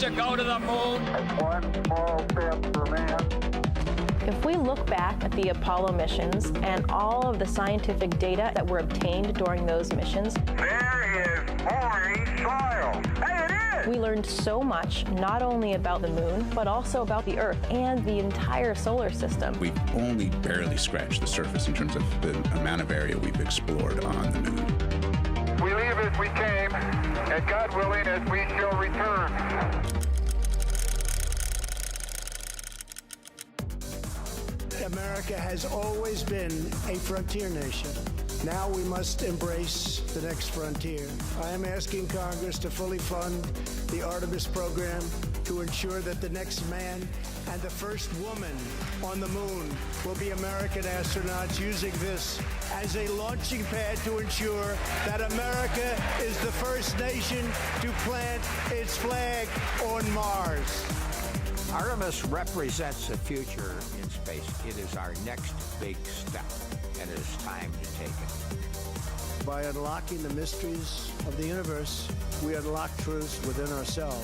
to go to the moon. One small step for man. If we look back at the Apollo missions and all of the scientific data that were obtained during those missions, There is boring soil. Hey, it is! we learned so much, not only about the moon, but also about the Earth and the entire solar system. We've only barely scratched the surface in terms of the amount of area we've explored on the moon. We leave as we came, and God willing, as we shall return. America has always been a frontier nation. Now we must embrace the next frontier. I am asking Congress to fully fund the Artemis program to ensure that the next man and the first woman on the moon will be American astronauts, using this as a launching pad to ensure that America is the first nation to plant its flag on Mars. Artemis represents the future in space. It is our next big step, and it is time to take it. By unlocking the mysteries of the universe, we unlock truths within ourselves.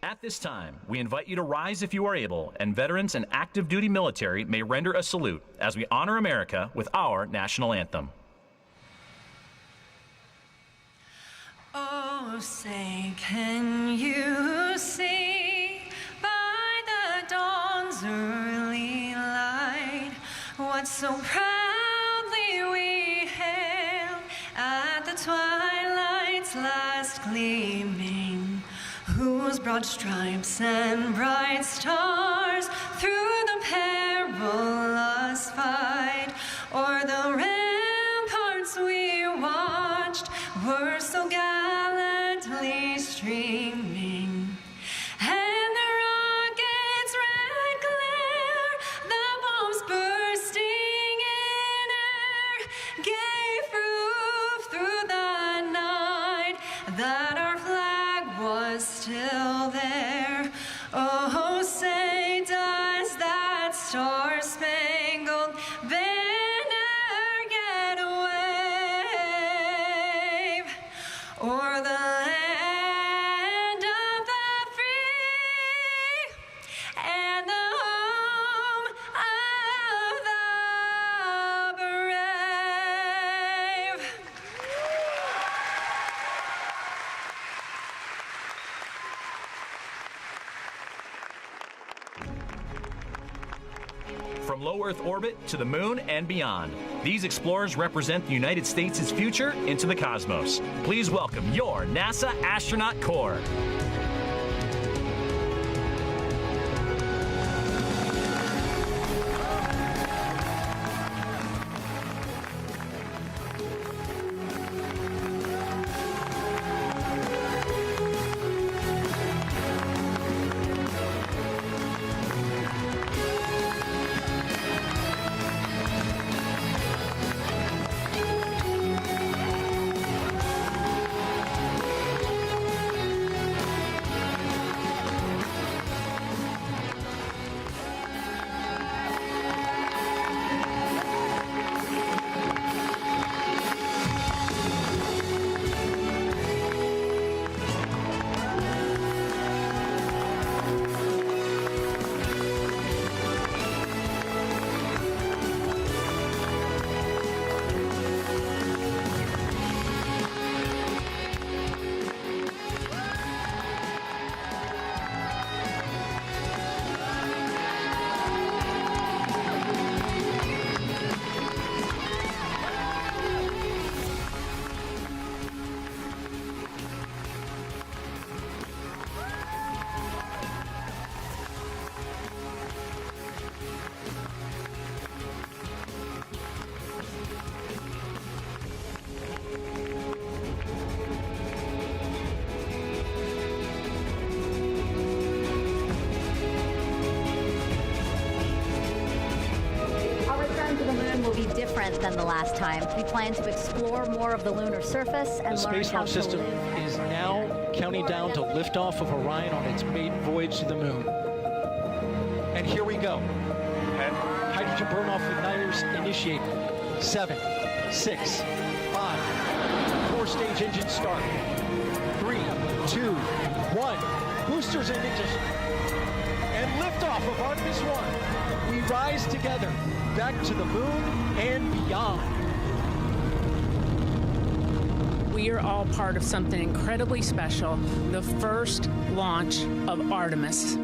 At this time, we invite you to rise if you are able, and veterans and active duty military may render a salute as we honor America with our national anthem. Oh, say, can you see by the dawn's early light what so proudly we hailed at the twilight's last gleaming, whose broad stripes and bright stars through the perilous fight o'er the ramparts we watched were so gallantly streaming, and the rocket's red glare, the bombs bursting in air, gave proof through the night that our flag was still there. Oh, say, does that star-spangled banner yet wave o'er the land of the free and the home of the brave? From low Earth orbit to the moon and beyond, these explorers represent the United States' future into the cosmos. Please welcome your NASA Astronaut Corps. Will be different than the last time. We plan to explore more of the lunar surface and the learn space how launch to system live. is now counting down to liftoff of Orion on its maiden voyage to the moon. And here we go. Hydrogen burn-off igniters initiate. 7, 6, 5, 4, 4-stage engine start. 3, 2, 1. Boosters in ignition. And liftoff of Artemis I. We rise together back to the moon and beyond. We are all part of something incredibly special, the first launch of Artemis.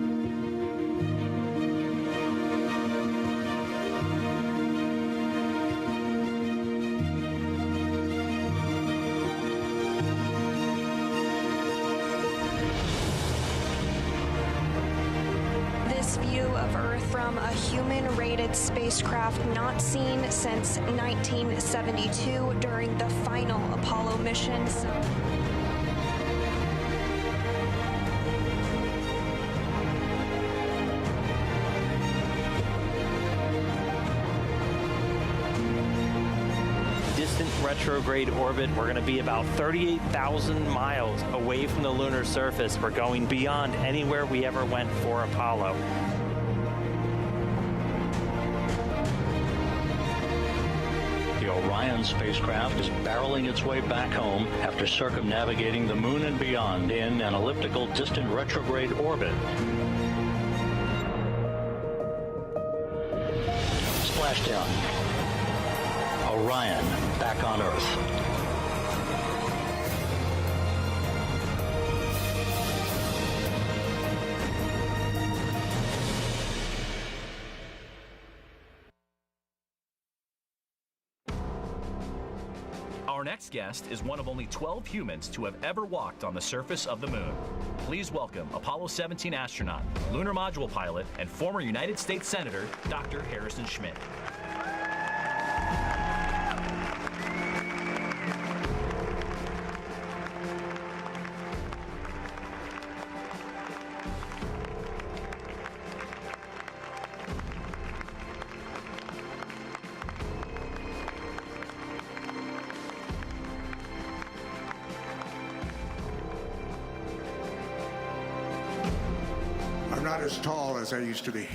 This view of Earth from a human-rated spacecraft not seen since 1972 during the final Apollo missions. Distant retrograde orbit. We're going to be about 38,000 miles away from the lunar surface. We're going beyond anywhere we ever went for Apollo. The Orion spacecraft is barreling its way back home after circumnavigating the moon and beyond in an elliptical distant retrograde orbit. Splashdown. Orion back on Earth. Our next guest is one of only 12 humans to have ever walked on the surface of the moon. Please welcome Apollo 17 astronaut, lunar module pilot, and former United States Senator, Dr. Harrison Schmitt. I'm not as tall as I used to be.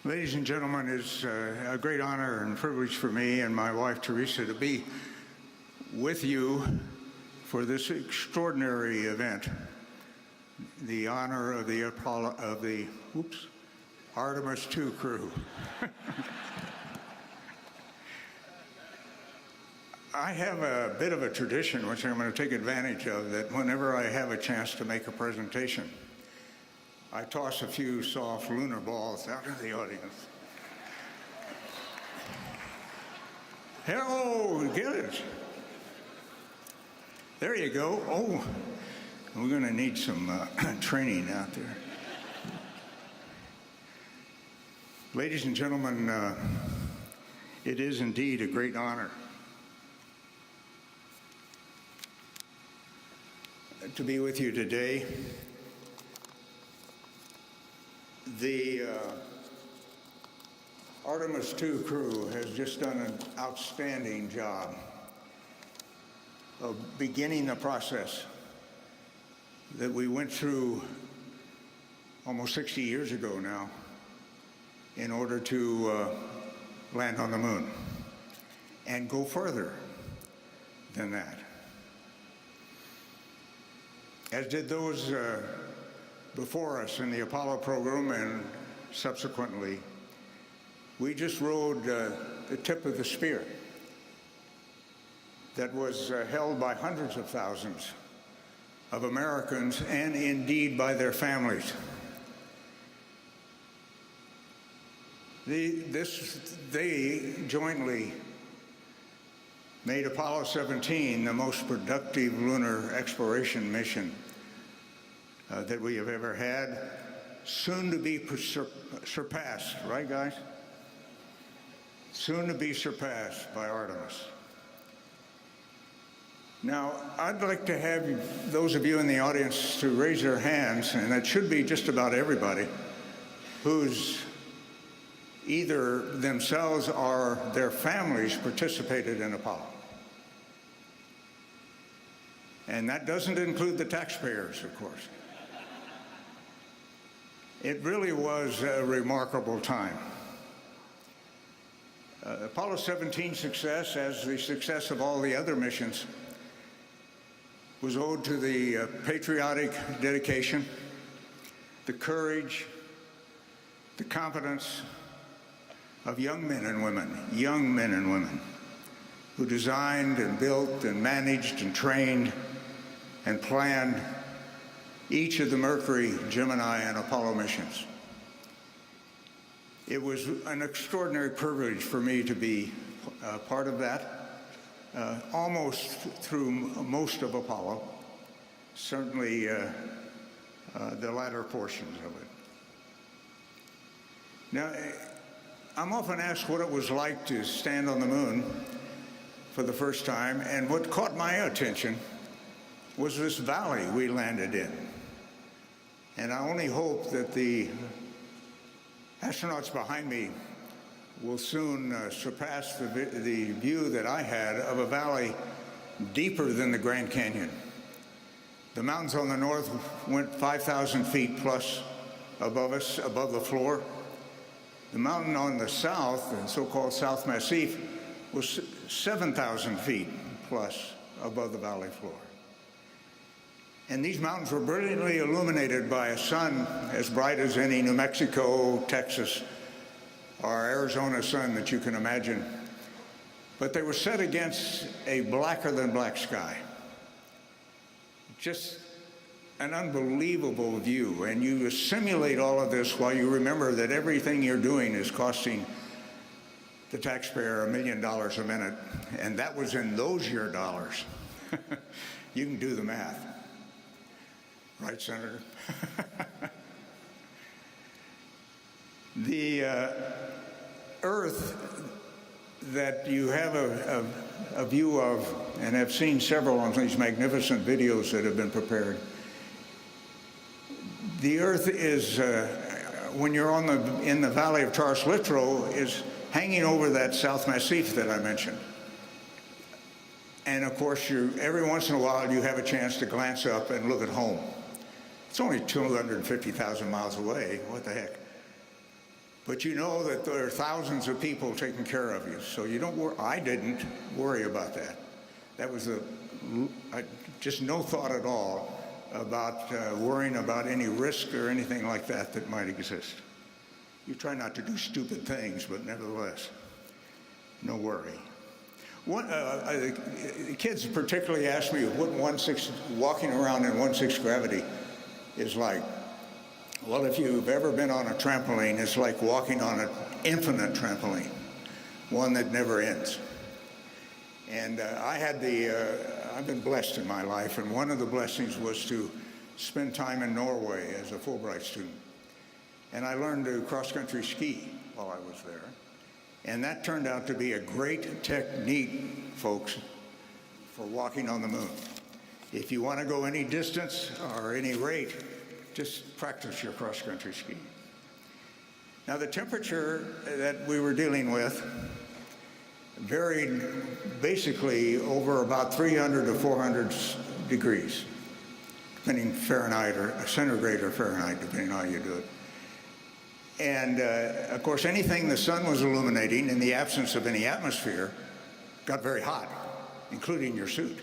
Ladies and gentlemen, it's a great honor and privilege for me and my wife Teresa to be with you for this extraordinary event. The honor of the Artemis II crew. I have a bit of a tradition, which I'm going to take advantage of, that whenever I have a chance to make a presentation, I toss a few soft lunar balls out of the audience. Hello, get it. There you go. Oh, we're going to need some training out there. Ladies and gentlemen, it is indeed a great honor to be with you today. The Artemis II crew has just done an outstanding job of beginning the process that we went through almost 60 years ago now in order to land on the moon and go further than that. As did those before us in the Apollo program and subsequently. We just rode the tip of the spear that was held by hundreds of thousands of Americans and indeed by their families. They jointly made Apollo 17 the most productive lunar exploration mission that we have ever had, soon to be surpassed, right guys? Soon to be surpassed by Artemis. Now, I'd like to have those of you in the audience to raise their hands, and it should be just about everybody, who's either themselves or their families participated in Apollo. And that doesn't include the taxpayers, of course. It really was a remarkable time. Apollo 17 success, as the success of all the other missions, was owed to the patriotic dedication, the courage, the competence of young men and women who designed and built and managed and trained and planned each of the Mercury, Gemini, and Apollo missions. It was an extraordinary privilege for me to be part of that, almost through most of Apollo, certainly the latter portions of it. Now, I'm often asked what it was like to stand on the moon for the first time, and what caught my attention was this valley we landed in. And I only hope that the astronauts behind me will soon surpass the view that I had of a valley deeper than the Grand Canyon. The mountains on the north went 5,000 feet plus above us, above the floor. The mountain on the south, the so-called South Massif, was 7,000 feet plus above the valley floor. And these mountains were brilliantly illuminated by a sun as bright as any New Mexico, Texas, or Arizona sun that you can imagine. But they were set against a blacker than black sky. Just an unbelievable view. And you simulate all of this while you remember that everything you're doing is costing the taxpayer $1 million a minute. And that was in those year dollars. You can do the math. Right, Senator? The Earth that you have a view of, and I've seen several on these magnificent videos that have been prepared. The Earth is, when you're in the valley of Taurus Littrow, is hanging over that South Massif that I mentioned. And of course, every once in a while, you have a chance to glance up and look at home. It's only 250,000 miles away. What the heck? But you know that there are thousands of people taking care of you, so you don't worry. I didn't worry about that. That was just no thought at all about worrying about any risk or anything like that that might exist. You try not to do stupid things, but nevertheless, no worry. The kids particularly ask me what walking around in 1/6 gravity is like. Well, if you've ever been on a trampoline, it's like walking on an infinite trampoline, one that never ends. And I've been blessed in my life, and one of the blessings was to spend time in Norway as a Fulbright student. And I learned to cross-country ski while I was there. And that turned out to be a great technique, folks, for walking on the moon. If you want to go any distance or any rate, just practice your cross-country ski. Now, the temperature that we were dealing with varied basically over about 300 to 400 degrees, depending Fahrenheit or centigrade or Fahrenheit, depending on how you do it. And, of course, anything the sun was illuminating in the absence of any atmosphere got very hot, including your suit.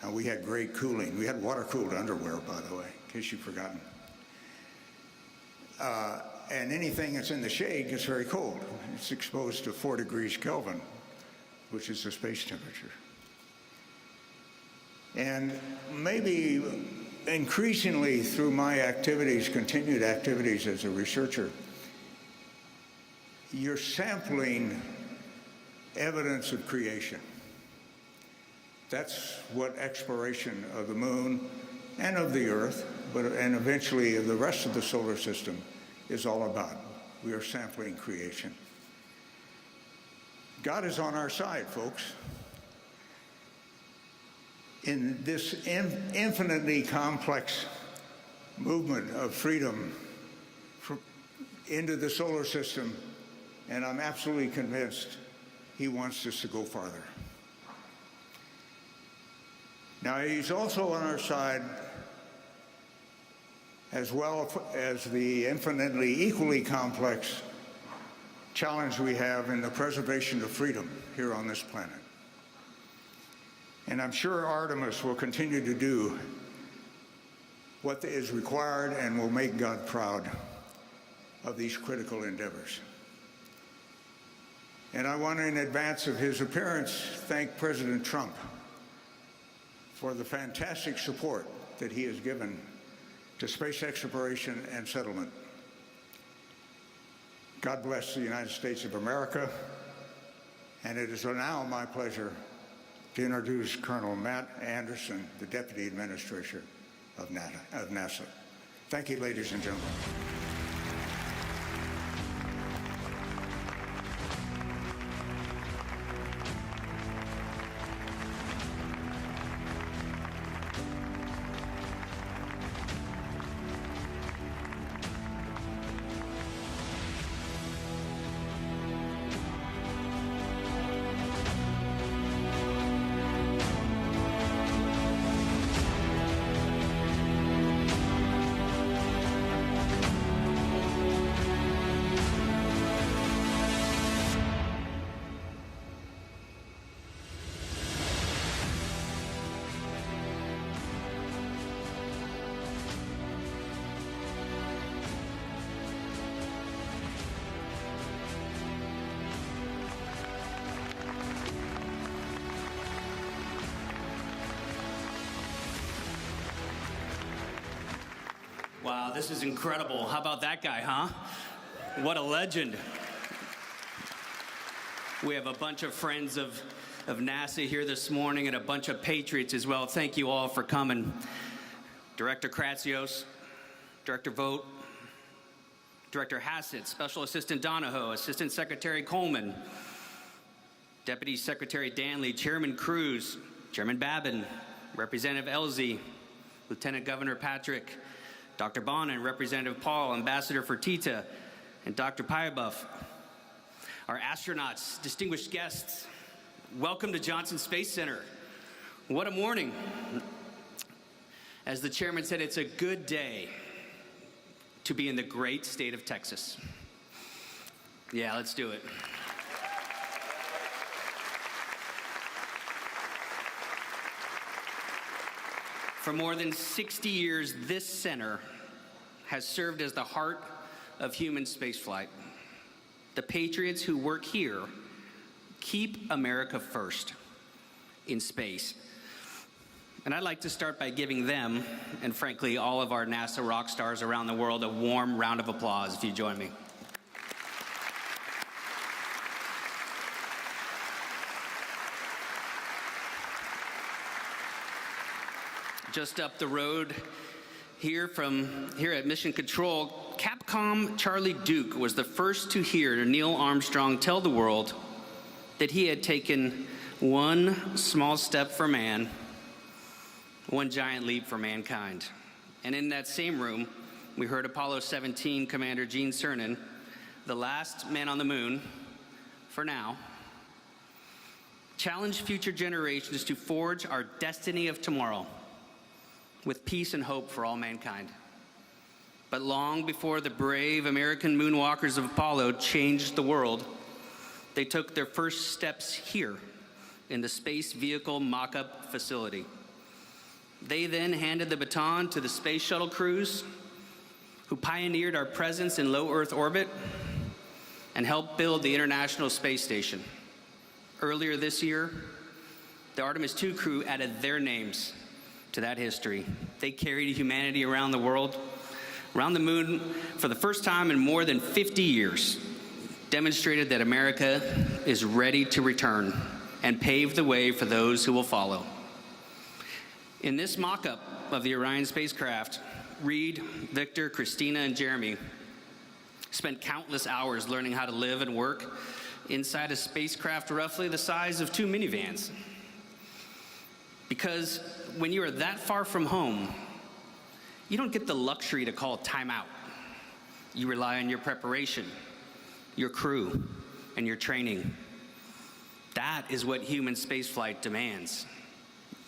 And we had great cooling. We had water-cooled underwear, by the way, in case you've forgotten. And anything that's in the shade gets very cold. It's exposed to 4 degrees Kelvin, which is the space temperature. And maybe increasingly through my activities, continued activities as a researcher, you're sampling evidence of creation. That's what exploration of the moon and of the Earth, and eventually of the rest of the solar system is all about. We are sampling creation. God is on our side, folks. In this infinitely complex movement of freedom into the solar system, and I'm absolutely convinced he wants us to go farther. Now, he's also on our side as well as the infinitely equally complex challenge we have in the preservation of freedom here on this planet. And I'm sure Artemis will continue to do what is required and will make God proud of these critical endeavors. And I want to, in advance of his appearance, thank President Trump for the fantastic support that he has given to space exploration and settlement. God bless the United States of America, and it is now my pleasure to introduce Colonel Matt Anderson, the Deputy Administrator of NASA. Thank you, ladies and gentlemen. Wow, this is incredible. How about that guy, huh? What a legend. We have a bunch of friends of NASA here this morning and a bunch of patriots as well. Thank you all for coming. Director Kratsios, Director Vogt, Director Hassett, Special Assistant Donahoe, Assistant Secretary Coleman, Deputy Secretary Danley, Chairman Cruz, Chairman Babin, Representative Elzy, Lieutenant Governor Patrick, Dr. Bonin, Representative Paul, Ambassador Fertitta, and Dr. Pyebuff. Our astronauts, distinguished guests, welcome to Johnson Space Center. What a morning. As the chairman said, it's a good day to be in the great state of Texas. Yeah, let's do it. For more than 60 years, this center has served as the heart of human spaceflight. The patriots who work here keep America first in space. And I'd like to start by giving them, and frankly, all of our NASA rock stars around the world, a warm round of applause if you join me. Just up the road here at Mission Control, Capcom Charlie Duke was the first to hear Neil Armstrong tell the world that he had taken one small step for man, one giant leap for mankind. And in that same room, we heard Apollo 17 Commander Gene Cernan, the last man on the moon, for now, challenge future generations to forge our destiny of tomorrow with peace and hope for all mankind. But long before the brave American moonwalkers of Apollo changed the world, they took their first steps here in the Space Vehicle Mock-Up Facility. They then handed the baton to the Space Shuttle crews, who pioneered our presence in low Earth orbit and helped build the International Space Station. Earlier this year, the Artemis II crew added their names to that history. They carried humanity around the world, around the moon for the first time in more than 50 years, demonstrated that America is ready to return and pave the way for those who will follow. In this mock-up of the Orion spacecraft, Reid, Victor, Christina, and Jeremy spent countless hours learning how to live and work inside a spacecraft roughly the size of 2 minivans. Because when you are that far from home, you don't get the luxury to call time out. You rely on your preparation, your crew, and your training. That is what human spaceflight demands.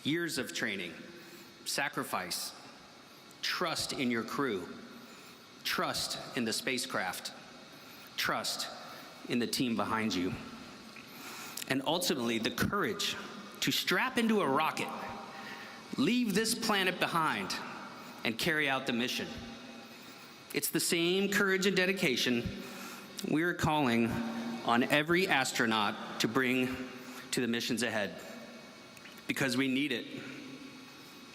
Years of training, sacrifice, trust in your crew, trust in the spacecraft, trust in the team behind you. And ultimately, the courage to strap into a rocket, leave this planet behind, and carry out the mission. It's the same courage and dedication we're calling on every astronaut to bring to the missions ahead, because we need it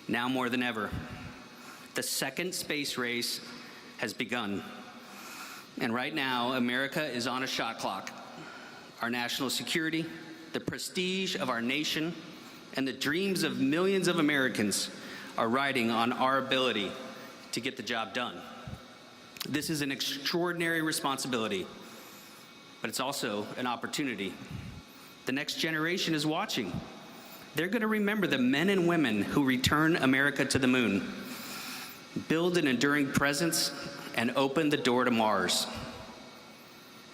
now more than ever. The second space race has begun, and right now America is on a shot clock. Our national security, the prestige of our nation, and the dreams of millions of Americans are riding on our ability to get the job done. This is an extraordinary responsibility, but it's also an opportunity. The next generation is watching. They're going to remember the men and women who return America to the moon, build an enduring presence, and open the door to Mars.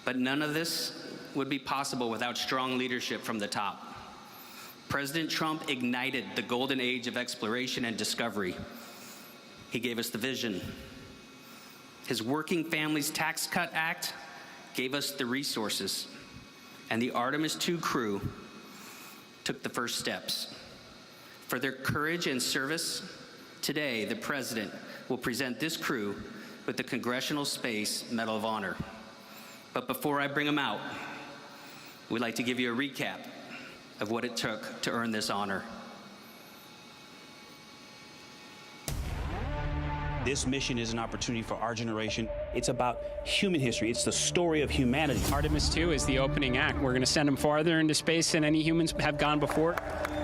But none of this would be possible without strong leadership from the top. President Trump ignited the golden age of exploration and discovery. He gave us the vision. His Working Families Tax Cut Act gave us the resources, and the Artemis II crew took the first steps. For their courage and service, today the President will present this crew with the Congressional Space Medal of Honor. But before I bring them out, we'd like to give you a recap of what it took to earn this honor. This mission is an opportunity for our generation. It's about human history. It's the story of humanity. Artemis II is the opening act. We're going to send them farther into space than any humans have gone before.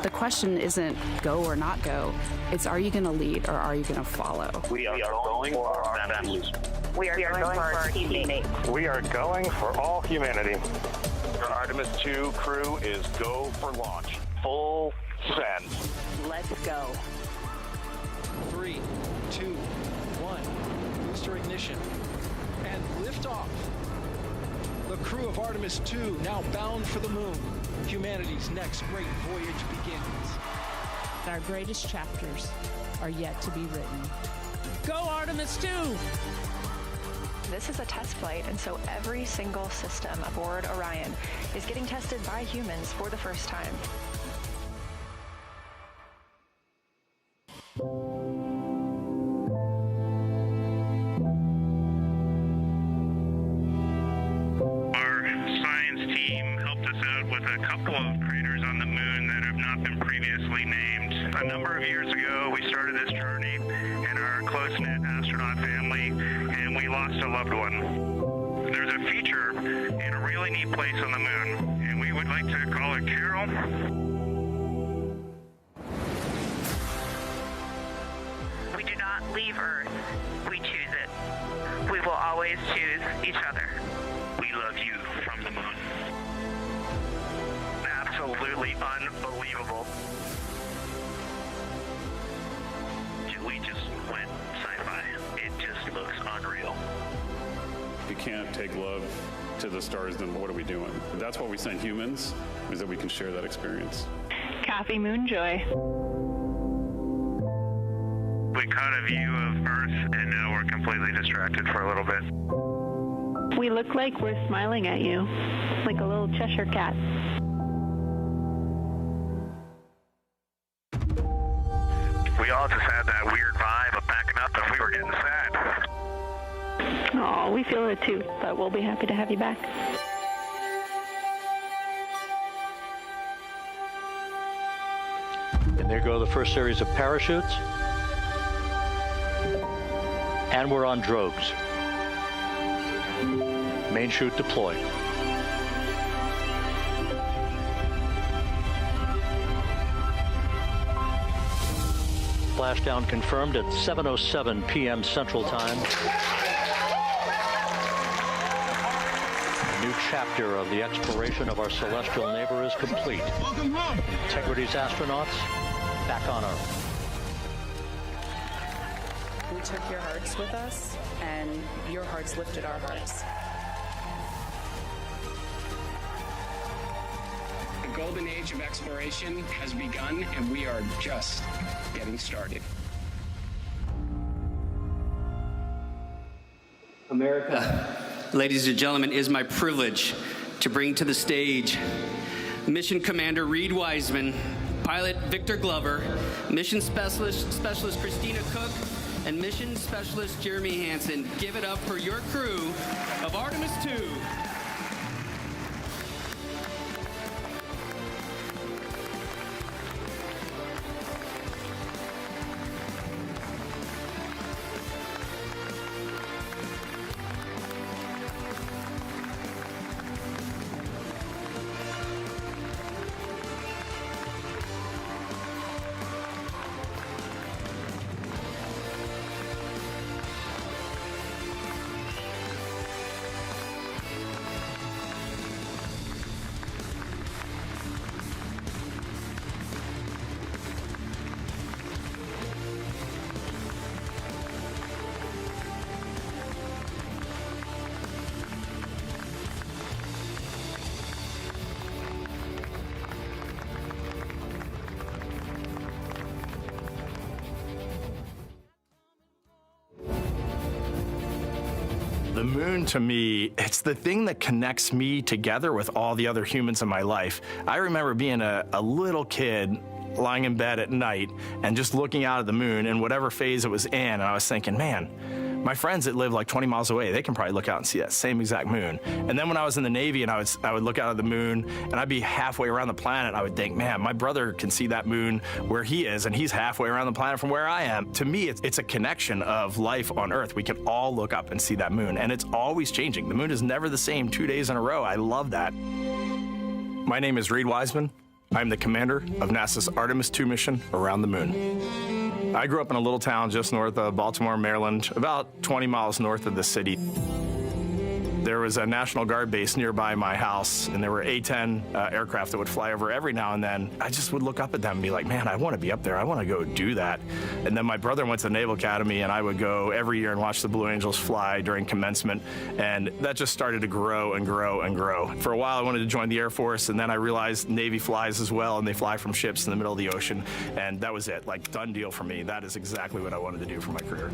The question isn't go or not go. It's are you going to lead or are you going to follow? We are going for our families. We are going for our teammates. We are going for all humanity. The Artemis II crew is go for launch. Full send. Let's go. 3, 2, 1. Booster ignition. And liftoff. The crew of Artemis II now bound for the moon. Humanity's next great voyage begins. Our greatest chapters are yet to be written. Go Artemis II! This is a test flight, and so every single system aboard Orion is getting tested by humans for the first time. Our science team helped us out with a couple of craters on the moon that have not been previously named. A number of years ago, we started this journey in our close-knit astronaut family, and we lost a loved one. There's a feature in a really neat place on the moon, and we would like to call it Carol. We do not leave Earth. We choose it. We will always choose each other. We love you from the moon. Absolutely unbelievable. We just went sci-fi. It just looks unreal. If you can't take love to the stars, then what are we doing? That's why we send humans, is that we can share that experience. Kathy Moonjoy. We caught a view of Earth, and now we're completely distracted for a little bit. We look like we're smiling at you, like a little Cheshire cat. We all just had that weird vibe of backing up and we were getting sad. Oh, we feel it too, but we'll be happy to have you back. And there go the first series of parachutes. And we're on drogues. Main chute deployed. Splashdown confirmed at 7:07 p.m. Central Time. A new chapter of the exploration of our celestial neighbor is complete. Welcome home. Integrity's astronauts back on Earth. We took your hearts with us, and your hearts lifted our hearts. The golden age of exploration has begun, and we are just getting started. America, ladies and gentlemen, it is my privilege to bring to the stage Mission Commander Reid Wiseman, Pilot Victor Glover, Mission Specialist Christina Koch, and Mission Specialist Jeremy Hansen. Give it up for your crew of Artemis II. The moon, to me, it's the thing that connects me together with all the other humans in my life. I remember being a little kid lying in bed at night and just looking out at the moon in whatever phase it was in, and I was thinking, man, my friends that live like 20 miles away, they can probably look out and see that same exact moon. And then when I was in the Navy and I would look out at the moon and I'd be halfway around the planet, I would think, man, my brother can see that moon where he is, and he's halfway around the planet from where I am. To me, it's a connection of life on Earth. We can all look up and see that moon, and it's always changing. The moon is never the same 2 days in a row. I love that. My name is Reid Wiseman. I'm the commander of NASA's Artemis II mission around the moon. I grew up in a little town just north of Baltimore, Maryland, about 20 miles north of the city. There was a National Guard base nearby my house, and there were A-10 aircraft that would fly over every now and then. I just would look up at them and be like, man, I want to be up there. I want to go do that. And then my brother went to the Naval Academy, and I would go every year and watch the Blue Angels fly during commencement, and that just started to grow and grow and grow. For a while, I wanted to join the Air Force, and then I realized Navy flies as well, and they fly from ships in the middle of the ocean, and that was it, like, done deal for me. That is exactly what I wanted to do for my career.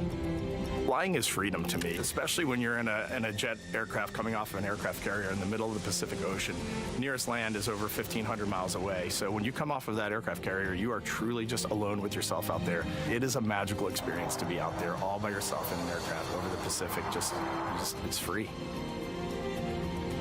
Flying is freedom to me, especially when you're in a jet aircraft coming off of an aircraft carrier in the middle of the Pacific Ocean. Nearest land is over 1,500 miles away. So when you come off of that aircraft carrier, you are truly just alone with yourself out there. It is a magical experience to be out there all by yourself in an aircraft over the Pacific. Just it's free.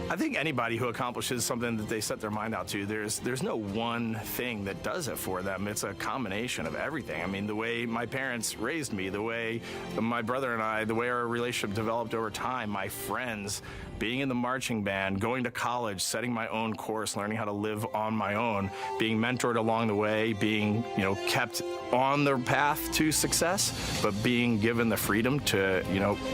I think anybody who accomplishes something that they set their mind out to, there's no one thing that does it for them. It's a combination of everything. I mean, the way my parents raised me, the way my brother and I, the way our relationship developed over time, my friends, being in the marching band, going to college, setting my own course, learning how to live on my own, being mentored along the way, being, kept on the path to success, but being given the freedom to,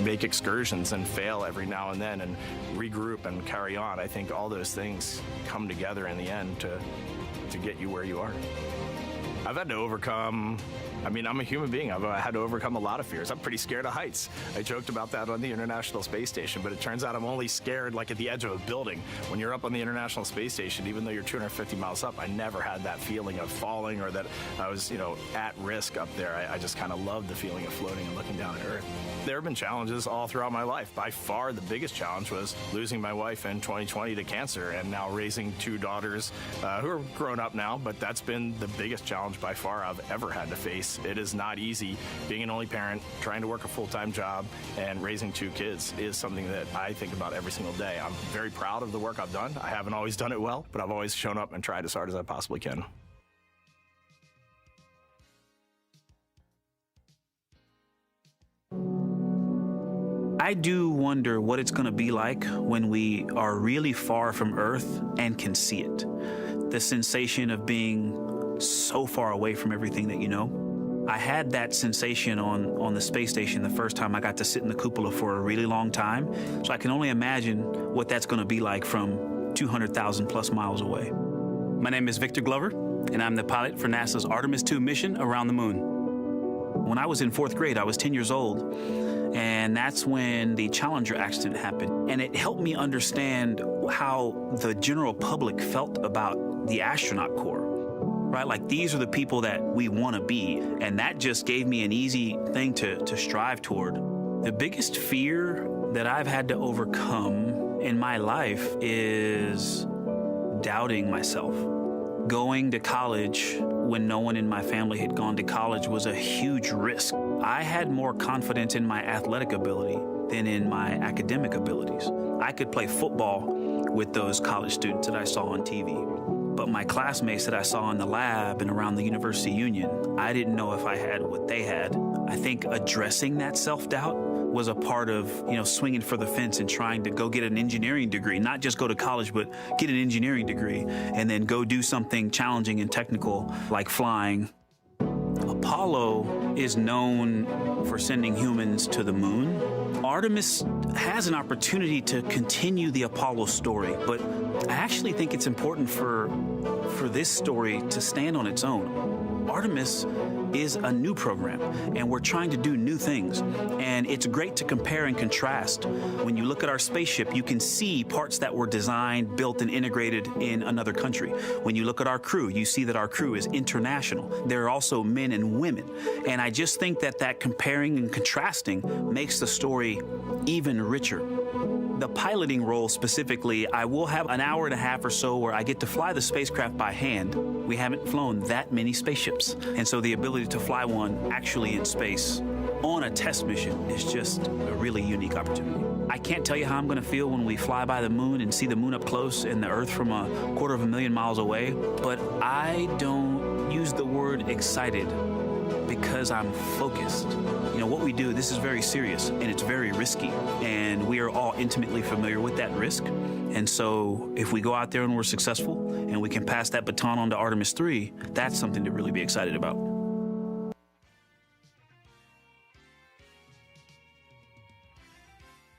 make excursions and fail every now and then and regroup and carry on. I think all those things come together in the end to get you where you are. I've had to overcome, I'm a human being. I've had to overcome a lot of fears. I'm pretty scared of heights. I joked about that on the International Space Station, but it turns out I'm only scared like at the edge of a building. When you're up on the International Space Station, even though you're 250 miles up, I never had that feeling of falling or that I was, at risk up there. I just kind of loved the feeling of floating and looking down at Earth. There have been challenges all throughout my life. By far, the biggest challenge was losing my wife in 2020 to cancer and now raising two daughters who are grown up now, but that's been the biggest challenge by far I've ever had to face. It is not easy. Being an only parent, trying to work a full-time job, and raising two kids is something that I think about every single day. I'm very proud of the work I've done. I haven't always done it well, but I've always shown up and tried as hard as I possibly can. I do wonder what it's going to be like when we are really far from Earth and can see it. The sensation of being so far away from everything that you know. I had that sensation on the space station the first time I got to sit in the cupola for a really long time. So I can only imagine what that's going to be like from 200,000 plus miles away. My name is Victor Glover, and I'm the pilot for NASA's Artemis II mission around the moon. When I was in 4th grade, I was 10 years old, and that's when the Challenger accident happened. And it helped me understand how the general public felt about the astronaut corps, right? Like, these are the people that we want to be. And that just gave me an easy thing to strive toward. The biggest fear that I've had to overcome in my life is doubting myself. Going to college when no one in my family had gone to college was a huge risk. I had more confidence in my athletic ability than in my academic abilities. I could play football with those college students that I saw on TV. But my classmates that I saw in the lab and around the University Union, I didn't know if I had what they had. I think addressing that self-doubt was a part of, swinging for the fence and trying to go get an engineering degree, not just go to college, but get an engineering degree and then go do something challenging and technical like flying. Apollo is known for sending humans to the moon. Artemis has an opportunity to continue the Apollo story, but I actually think it's important for this story to stand on its own. Artemis is a new program, and we're trying to do new things. And it's great to compare and contrast. When you look at our spaceship, you can see parts that were designed, built, and integrated in another country. When you look at our crew, you see that our crew is international. There are also men and women. And I just think that comparing and contrasting makes the story even richer. The piloting role specifically, I will have an hour and a half or so where I get to fly the spacecraft by hand. We haven't flown that many spaceships. And so the ability to fly one actually in space on a test mission is just a really unique opportunity. I can't tell you how I'm going to feel when we fly by the moon and see the moon up close and the Earth from 250,000 miles away, but I don't use the word excited because I'm focused. What we do, this is very serious and it's very risky, and we are all intimately familiar with that risk. And so if we go out there and we're successful and we can pass that baton on to Artemis II, that's something to really be excited about.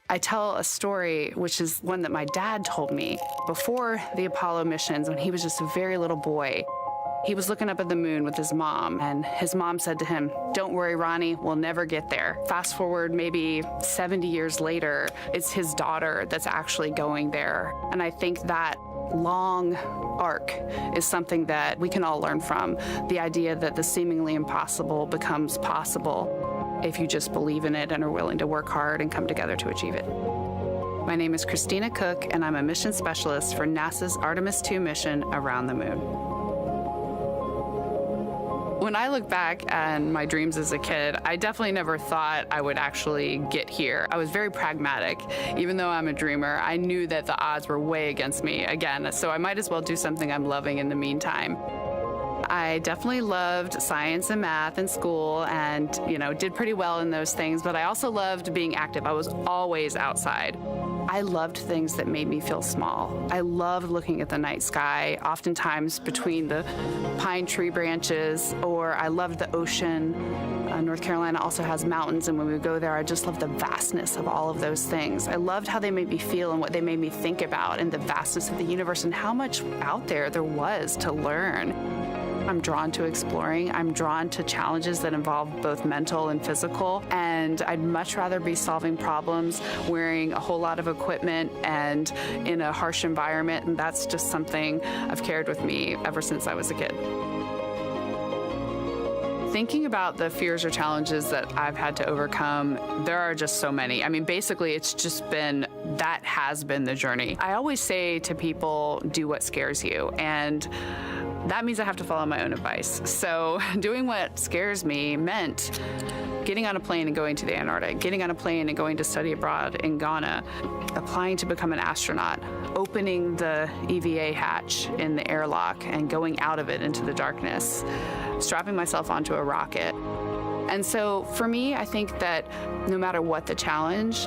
I tell a story, which is one that my dad told me before the Apollo missions when he was just a very little boy. He was looking up at the moon with his mom, and his mom said to him, "Don't worry, Ronnie, we'll never get there." Fast forward maybe 70 years later, it's his daughter that's actually going there. And I think that long arc is something that we can all learn from. The idea that the seemingly impossible becomes possible if you just believe in it and are willing to work hard and come together to achieve it. My name is Christina Koch, and I'm a mission specialist for NASA's Artemis II mission around the moon. When I look back on my dreams as a kid, I definitely never thought I would actually get here. I was very pragmatic. Even though I'm a dreamer, I knew that the odds were way against me again, so I might as well do something I'm loving in the meantime. I definitely loved science and math in school and, did pretty well in those things, but I also loved being active. I was always outside. I loved things that made me feel small. I loved looking at the night sky, oftentimes between the pine tree branches, or I loved the ocean. North Carolina also has mountains, and when we go there, I just love the vastness of all of those things. I loved how they made me feel and what they made me think about, and the vastness of the universe and how much out there was to learn. I'm drawn to exploring. I'm drawn to challenges that involve both mental and physical, and I'd much rather be solving problems wearing a whole lot of equipment and in a harsh environment, and that's just something I've carried with me ever since I was a kid. Thinking about the fears or challenges that I've had to overcome, there are just so many. Basically, it's just been, that has been the journey. I always say to people, do what scares you, and that means I have to follow my own advice. So doing what scares me meant getting on a plane and going to the Antarctic, getting on a plane and going to study abroad in Ghana, applying to become an astronaut, opening the EVA hatch in the airlock and going out of it into the darkness, strapping myself onto a rocket. And so for me, I think that no matter what the challenge,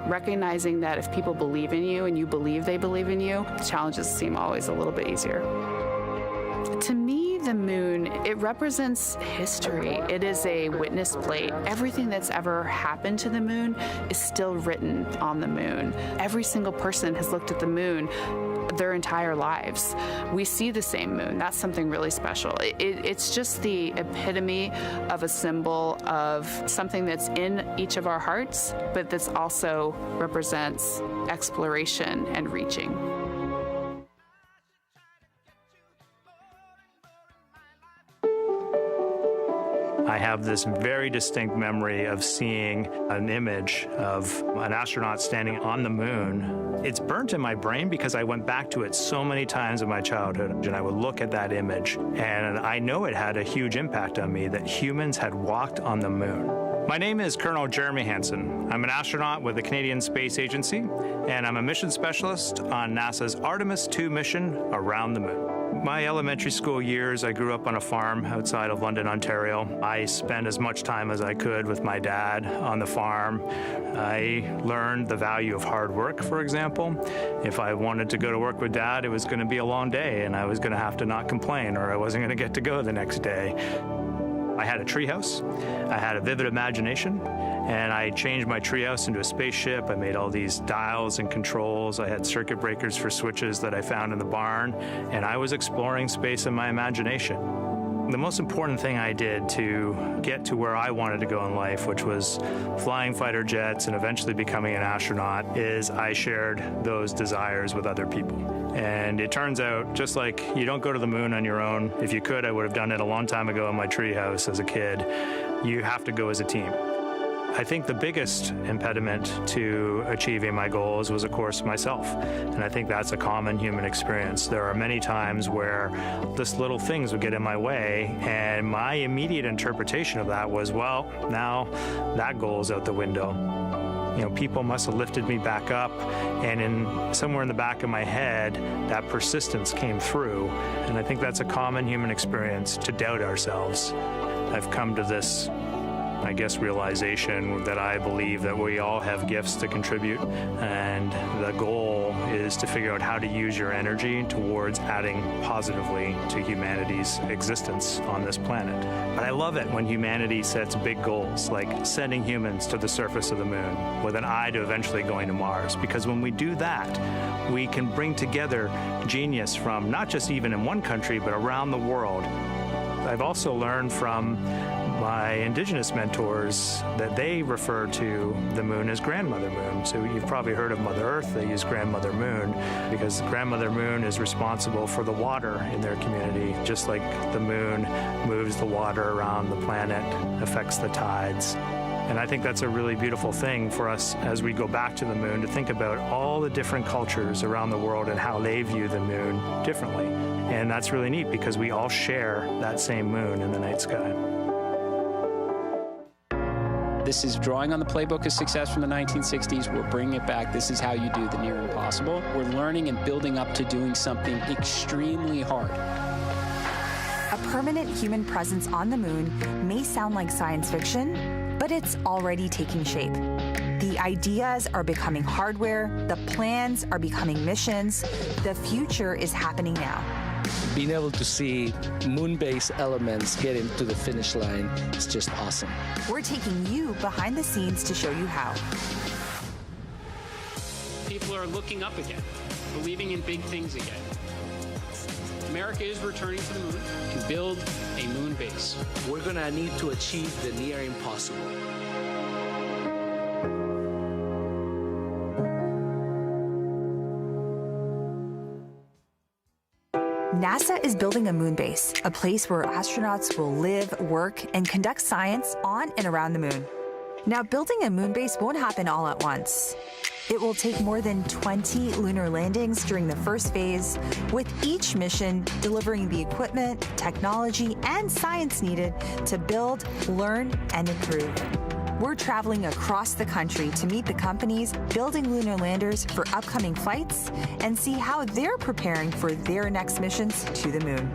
recognizing that if people believe in you and you believe they believe in you, the challenges seem always a little bit easier. To me, the moon, it represents history. It is a witness plate. Everything that's ever happened to the moon is still written on the moon. Every single person has looked at the moon their entire lives. We see the same moon. That's something really special. It's just the epitome of a symbol of something that's in each of our hearts, but that's also represents exploration and reaching. I have this very distinct memory of seeing an image of an astronaut standing on the moon. It's burnt in my brain because I went back to it so many times in my childhood, and I would look at that image, and I know it had a huge impact on me that humans had walked on the moon. My name is Colonel Jeremy Hansen. I'm an astronaut with the Canadian Space Agency, and I'm a mission specialist on NASA's Artemis II mission around the moon. My elementary school years, I grew up on a farm outside of London, Ontario. I spent as much time as I could with my dad on the farm. I learned the value of hard work, for example. If I wanted to go to work with Dad, it was going to be a long day, and I was going to have to not complain, or I wasn't going to get to go the next day. I had a treehouse, I had a vivid imagination, and I changed my treehouse into a spaceship. I made all these dials and controls. I had circuit breakers for switches that I found in the barn, and I was exploring space in my imagination. The most important thing I did to get to where I wanted to go in life, which was flying fighter jets and eventually becoming an astronaut, is I shared those desires with other people. And it turns out, just like you don't go to the moon on your own, if you could, I would have done it a long time ago in my treehouse as a kid. You have to go as a team. I think the biggest impediment to achieving my goals was, of course, myself. And I think that's a common human experience. There are many times where just little things would get in my way, and my immediate interpretation of that was, well, now that goal is out the window. You know, people must have lifted me back up, and somewhere in the back of my head, that persistence came through. And I think that's a common human experience, to doubt ourselves. I've come to this, I guess, realization that I believe that we all have gifts to contribute, and the goal is to figure out how to use your energy towards adding positively to humanity's existence on this planet. But I love it when humanity sets big goals, like sending humans to the surface of the moon with an eye to eventually going to Mars, because when we do that, we can bring together genius from not just even in one country, but around the world. I've also learned from my indigenous mentors that they refer to the moon as Grandmother Moon. So you've probably heard of Mother Earth. They use Grandmother Moon because Grandmother Moon is responsible for the water in their community, just like the moon moves the water around the planet, affects the tides. And I think that's a really beautiful thing for us as we go back to the moon, to think about all the different cultures around the world and how they view the moon differently. And that's really neat because we all share that same moon in the night sky. This is drawing on the playbook of success from the 1960s. We're bringing it back. This is how you do the near impossible. We're learning and building up to doing something extremely hard. A permanent human presence on the moon may sound like science fiction, but it's already taking shape. The ideas are becoming hardware. The plans are becoming missions. The future is happening now. Being able to see moon-based elements get into the finish line is just awesome. We're taking you behind the scenes to show you how. People are looking up again, believing in big things again. America is returning to the moon to build a moon base. We're going to need to achieve the near impossible. NASA is building a moon base, a place where astronauts will live, work, and conduct science on and around the moon. Now, building a moon base won't happen all at once. It will take more than 20 lunar landings during the first phase, with each mission delivering the equipment, technology, and science needed to build, learn, and improve. We're traveling across the country to meet the companies building lunar landers for upcoming flights and see how they're preparing for their next missions to the moon.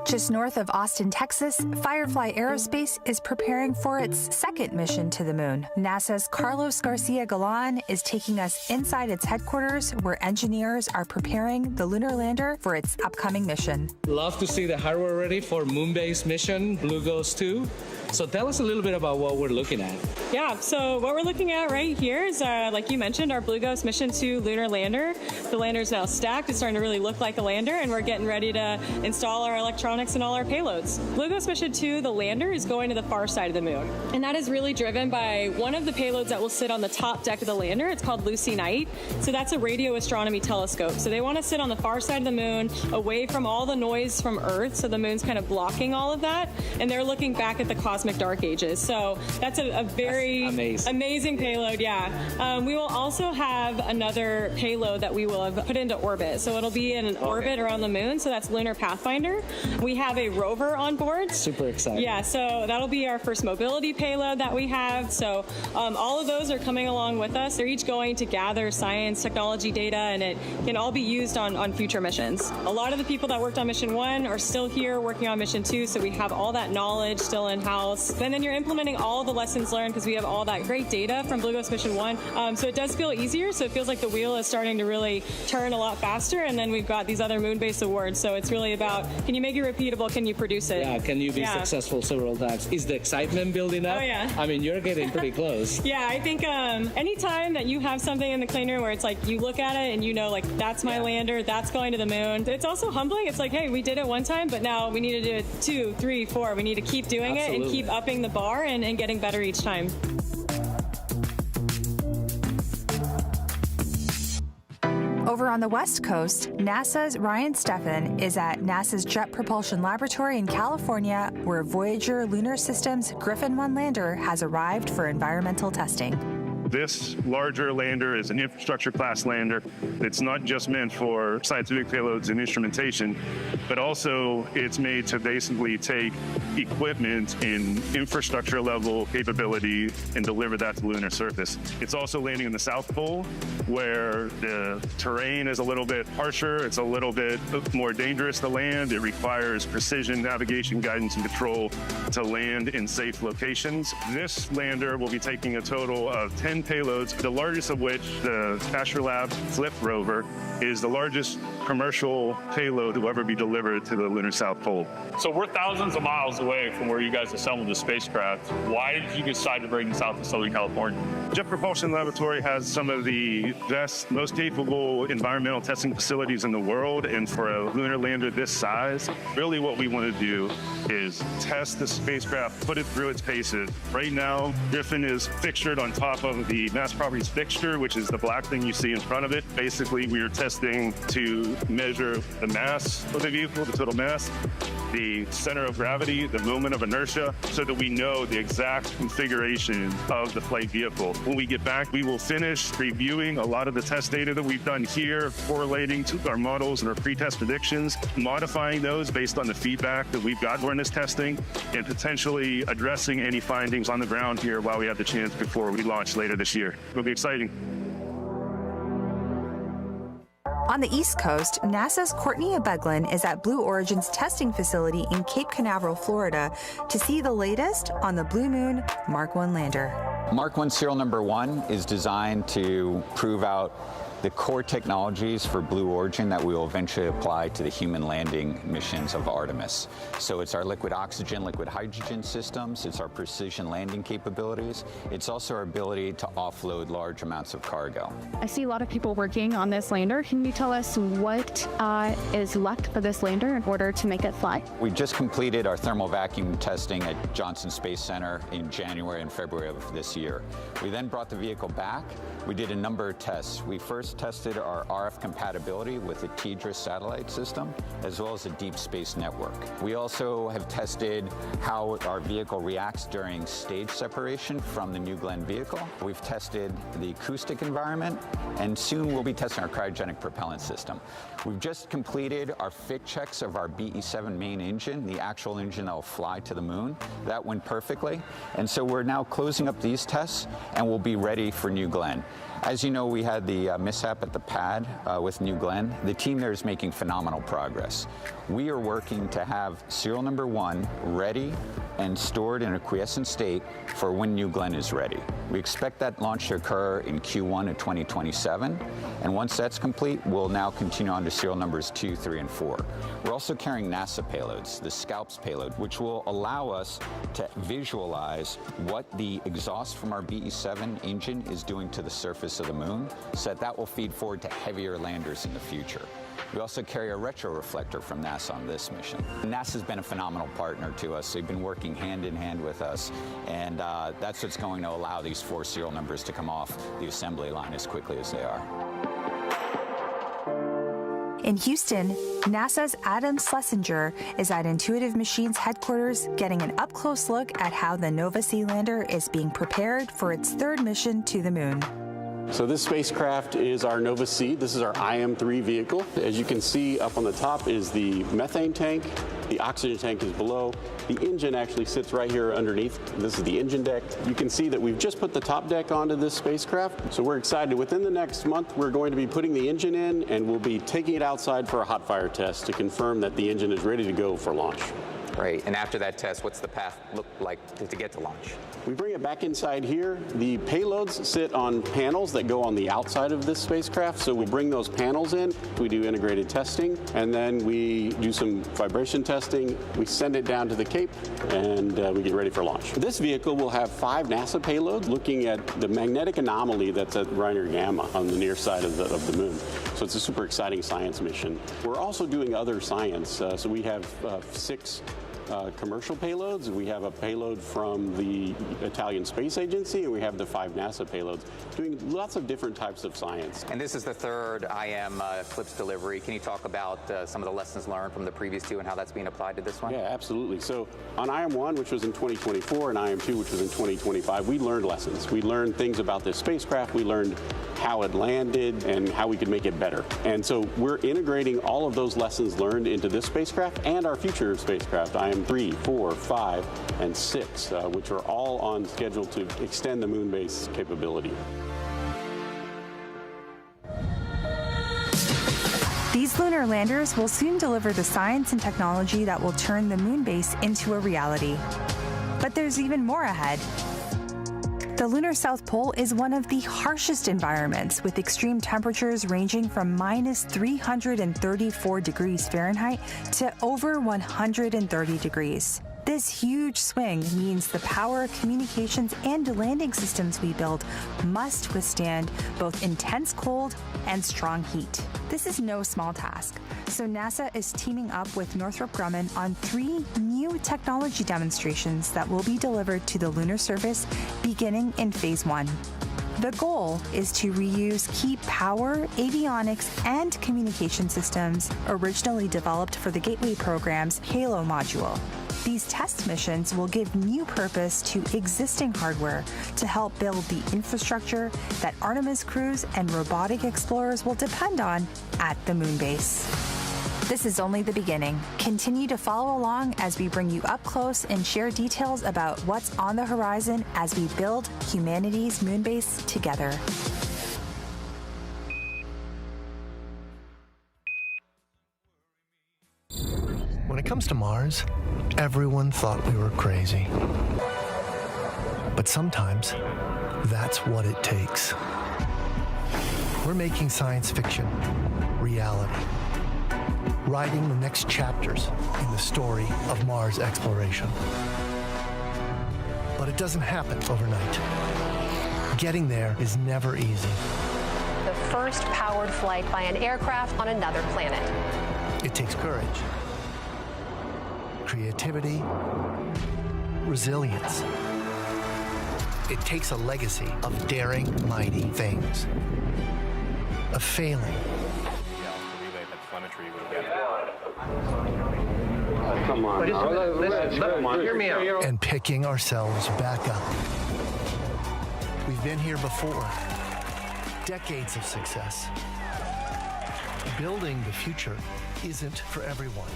Just north of Austin, Texas, Firefly Aerospace is preparing for its second mission to the moon. NASA's Carlos Garcia Galan is taking us inside its headquarters, where engineers are preparing the lunar lander for its upcoming mission. Love to see the hardware ready for moon-based mission, Blue Ghost 2. So tell us a little bit about what we're looking at. Yeah, so what we're looking at right here is, like you mentioned, our Blue Ghost Mission 2 lunar lander. The lander is now stacked. It's starting to really look like a lander, and we're getting ready to install our electronics electronics and all our payloads. Blue Ghost Mission 2, the lander, is going to the far side of the moon. And that is really driven by one of the payloads that will sit on the top deck of the lander. It's called Lucy Knight. So that's a radio astronomy telescope. So they want to sit on the far side of the moon, away from all the noise from Earth. So the moon's kind of blocking all of that. And they're looking back at the cosmic dark ages. So that's a very amazing payload, yeah. We will also have another payload that we will have put into orbit. So it'll be in an orbit around the moon. So that's Lunar Pathfinder. We have a rover on board. Super excited. Yeah, so that'll be our first mobility payload that we have. So all of those are coming along with us. They're each going to gather science, technology data, and it can all be used on future missions. A lot of the people that worked on Mission 1 are still here working on Mission 2, so we have all that knowledge still in-house. And then you're implementing all the lessons learned because we have all that great data from Blue Ghost Mission 1. So it does feel easier, so it feels like the wheel is starting to really turn a lot faster, and then we've got these other moon-based awards. So it's really about, can you make it repeatable, can you produce it? Yeah, can you be successful several times? Is the excitement building up? Oh, yeah. I mean, you're getting pretty close. Yeah, I think anytime that you have something in the clean room where it's like you look at it and you know, like, that's my lander, that's going to the moon. It's also humbling. It's like, hey, we did it one time, but now we need to do it 2, 3, 4. We need to keep doing it and keep upping the bar and getting better each time. Over on the West Coast, NASA's Ryan Steffen is at NASA's Jet Propulsion Laboratory in California, where Voyager Lunar Systems Griffin 1 lander has arrived for environmental testing. This larger lander is an infrastructure class lander. It's not just meant for scientific payloads and instrumentation, but also it's made to basically take equipment in infrastructure level capability and deliver that to the lunar surface. It's also landing in the South Pole, where the terrain is a little bit harsher. It's a little bit more dangerous to land. It requires precision navigation, guidance, and control to land in safe locations. This lander will be taking a total of 10 payloads, the largest of which, the Astrolab Flip rover, is the largest commercial payload to ever be delivered to the lunar South Pole. So we're thousands of miles away from where you guys assembled the spacecraft. Why did you decide to bring this out to Southern California? Jet Propulsion Laboratory has some of the best, most capable environmental testing facilities in the world, and for a lunar lander this size, really what we want to do is test the spacecraft, put it through its paces. Right now, Griffin is fixtured on top of the mass properties fixture, which is the black thing you see in front of it. Basically, we are testing to measure the mass of the vehicle, the total mass, the center of gravity, the moment of inertia, so that we know the exact configuration of the flight vehicle. When we get back, we will finish reviewing a lot of the test data that we've done here, correlating to our models and our pre-test predictions, modifying those based on the feedback that we've got during this testing, and potentially addressing any findings on the ground here while we have the chance before we launch later this year. It'll be exciting. On the East Coast, NASA's Courtney Beglin is at Blue Origin's testing facility in Cape Canaveral, Florida, to see the latest on the Blue Moon Mark 1 lander. Mark 1 serial number 1 is designed to prove out the core technologies for Blue Origin that we will eventually apply to the human landing missions of Artemis. So it's our liquid oxygen, liquid hydrogen systems, it's our precision landing capabilities, it's also our ability to offload large amounts of cargo. I see a lot of people working on this lander. Can you tell us what is left for this lander in order to make it fly? We just completed our thermal vacuum testing at Johnson Space Center in January and February of this year. We then brought the vehicle back. We did a number of tests. We first tested our RF compatibility with the TDRS satellite system, as well as a deep space network. We also have tested how our vehicle reacts during stage separation from the New Glenn vehicle. We've tested the acoustic environment, and soon we'll be testing our cryogenic propellant system. We've just completed our fit checks of our BE-7 main engine, the actual engine that will fly to the moon. That went perfectly, and so we're now closing up these tests, and we'll be ready for New Glenn. As you know, we had the mishap at the pad with New Glenn. The team there is making phenomenal progress. We are working to have serial number 1 ready and stored in a quiescent state for when New Glenn is ready. We expect that launch to occur in Q1 of 2027, and once that's complete, we'll now continue on to serial numbers 2, 3, and 4. We're also carrying NASA payloads, the SCALPS payload, which will allow us to visualize what the exhaust from our BE-7 engine is doing to the surface of the moon, so that will feed forward to heavier landers in the future. We also carry a retroreflector from NASA on this mission. NASA's been a phenomenal partner to us. They've been working hand in hand with us, and that's what's going to allow these 4 serial numbers to come off the assembly line as quickly as they are. In Houston, NASA's Adam Schlesinger is at Intuitive Machines headquarters getting an up-close look at how the Nova C lander is being prepared for its 3rd mission to the moon. So this spacecraft is our Nova C. This is our IM-3 vehicle. As you can see up on the top is the methane tank. The oxygen tank is below. The engine actually sits right here underneath. This is the engine deck. You can see that we've just put the top deck onto this spacecraft. So we're excited. Within the next month, we're going to be putting the engine in, and we'll be taking it outside for a hot fire test to confirm that the engine is ready to go for launch. Great. And after that test, what's the path look like to get to launch? We bring it back inside here. The payloads sit on panels that go on the outside of this spacecraft. So we bring those panels in, we do integrated testing, and then we do some vibration testing. We send it down to the Cape, and we get ready for launch. This vehicle will have 5 NASA payloads looking at the magnetic anomaly that's at Reiner Gamma on the near side of the moon. So it's a super exciting science mission. We're also doing other science. So we have 6 commercial payloads. We have a payload from the Italian Space Agency, and we have the 5 NASA payloads, doing lots of different types of science. And this is the 3rd IM Eclipse delivery. Can you talk about some of the lessons learned from the previous 2 and how that's being applied to this one? Yeah, absolutely. So on IM-1, which was in 2024, and IM-2, which was in 2025, we learned lessons. We learned things about this spacecraft. We learned how it landed and how we could make it better. And so we're integrating all of those lessons learned into this spacecraft and our future spacecraft, IM-3, 4, 5, and 6, which are all on schedule to extend the moon base capability. These lunar landers will soon deliver the science and technology that will turn the moon base into a reality. But there's even more ahead. The lunar South Pole is one of the harshest environments, with extreme temperatures ranging from -334 degrees Fahrenheit to over 130 degrees. This huge swing means the power, communications, and landing systems we build must withstand both intense cold and strong heat. This is no small task, so NASA is teaming up with Northrop Grumman on 3 new technology demonstrations that will be delivered to the lunar surface beginning in Phase 1. The goal is to reuse key power, avionics, and communication systems originally developed for the Gateway program's HALO module. These test missions will give new purpose to existing hardware to help build the infrastructure that Artemis crews and robotic explorers will depend on at the moon base. This is only the beginning. Continue to follow along as we bring you up close and share details about what's on the horizon as we build humanity's moon base together. When it comes to Mars, everyone thought we were crazy. But sometimes, that's what it takes. We're making science fiction reality, writing the next chapters in the story of Mars exploration. But it doesn't happen overnight. Getting there is never easy. The first powered flight by an aircraft on another planet. It takes courage, creativity, resilience. It takes a legacy of daring, mighty things, of failing. Come on. Listen, hear me out. And picking ourselves back up. We've been here before. Decades of success. Building the future isn't for everyone.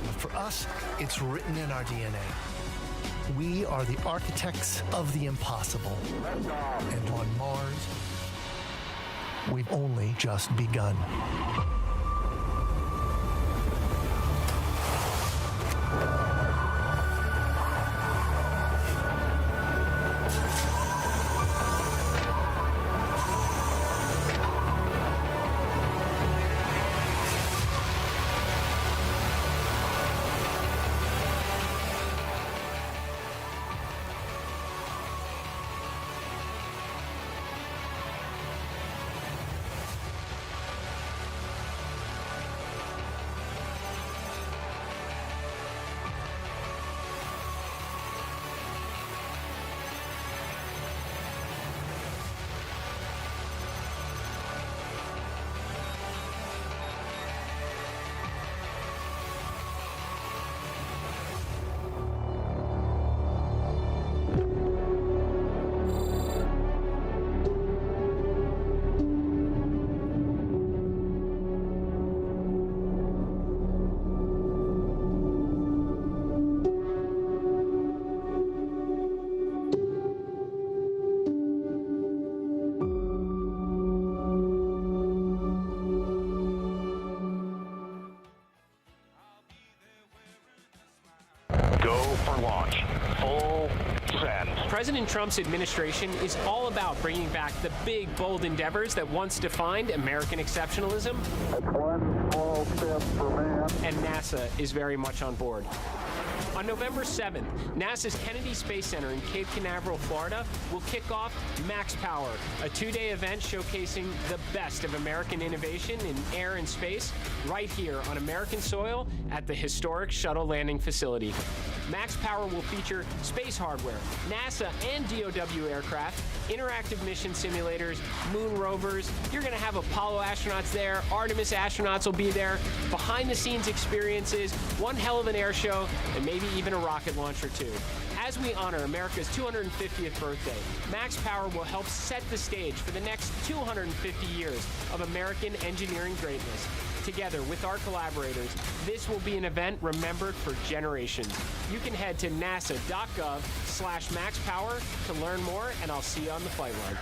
But for us, it's written in our DNA. We are the architects of the impossible. And on Mars, we've only just begun. President Trump's administration is all about bringing back the big, bold endeavors that once defined American exceptionalism. One small step for man. And NASA is very much on board. On November 7th, NASA's Kennedy Space Center in Cape Canaveral, Florida, will kick off Max Power, a two-day event showcasing the best of American innovation in air and space, right here on American soil at the historic shuttle landing facility. Max Power will feature space hardware, NASA and DOW aircraft, interactive mission simulators, moon rovers. You're going to have Apollo astronauts there, Artemis astronauts will be there, behind-the-scenes experiences, one hell of an air show, and maybe even a rocket launch or two. As we honor America's 250th birthday, Max Power will help set the stage for the next 250 years of American engineering greatness. Together with our collaborators, this will be an event remembered for generations. You can head to nasa.gov/maxpower to learn more, and I'll see you on the flight line.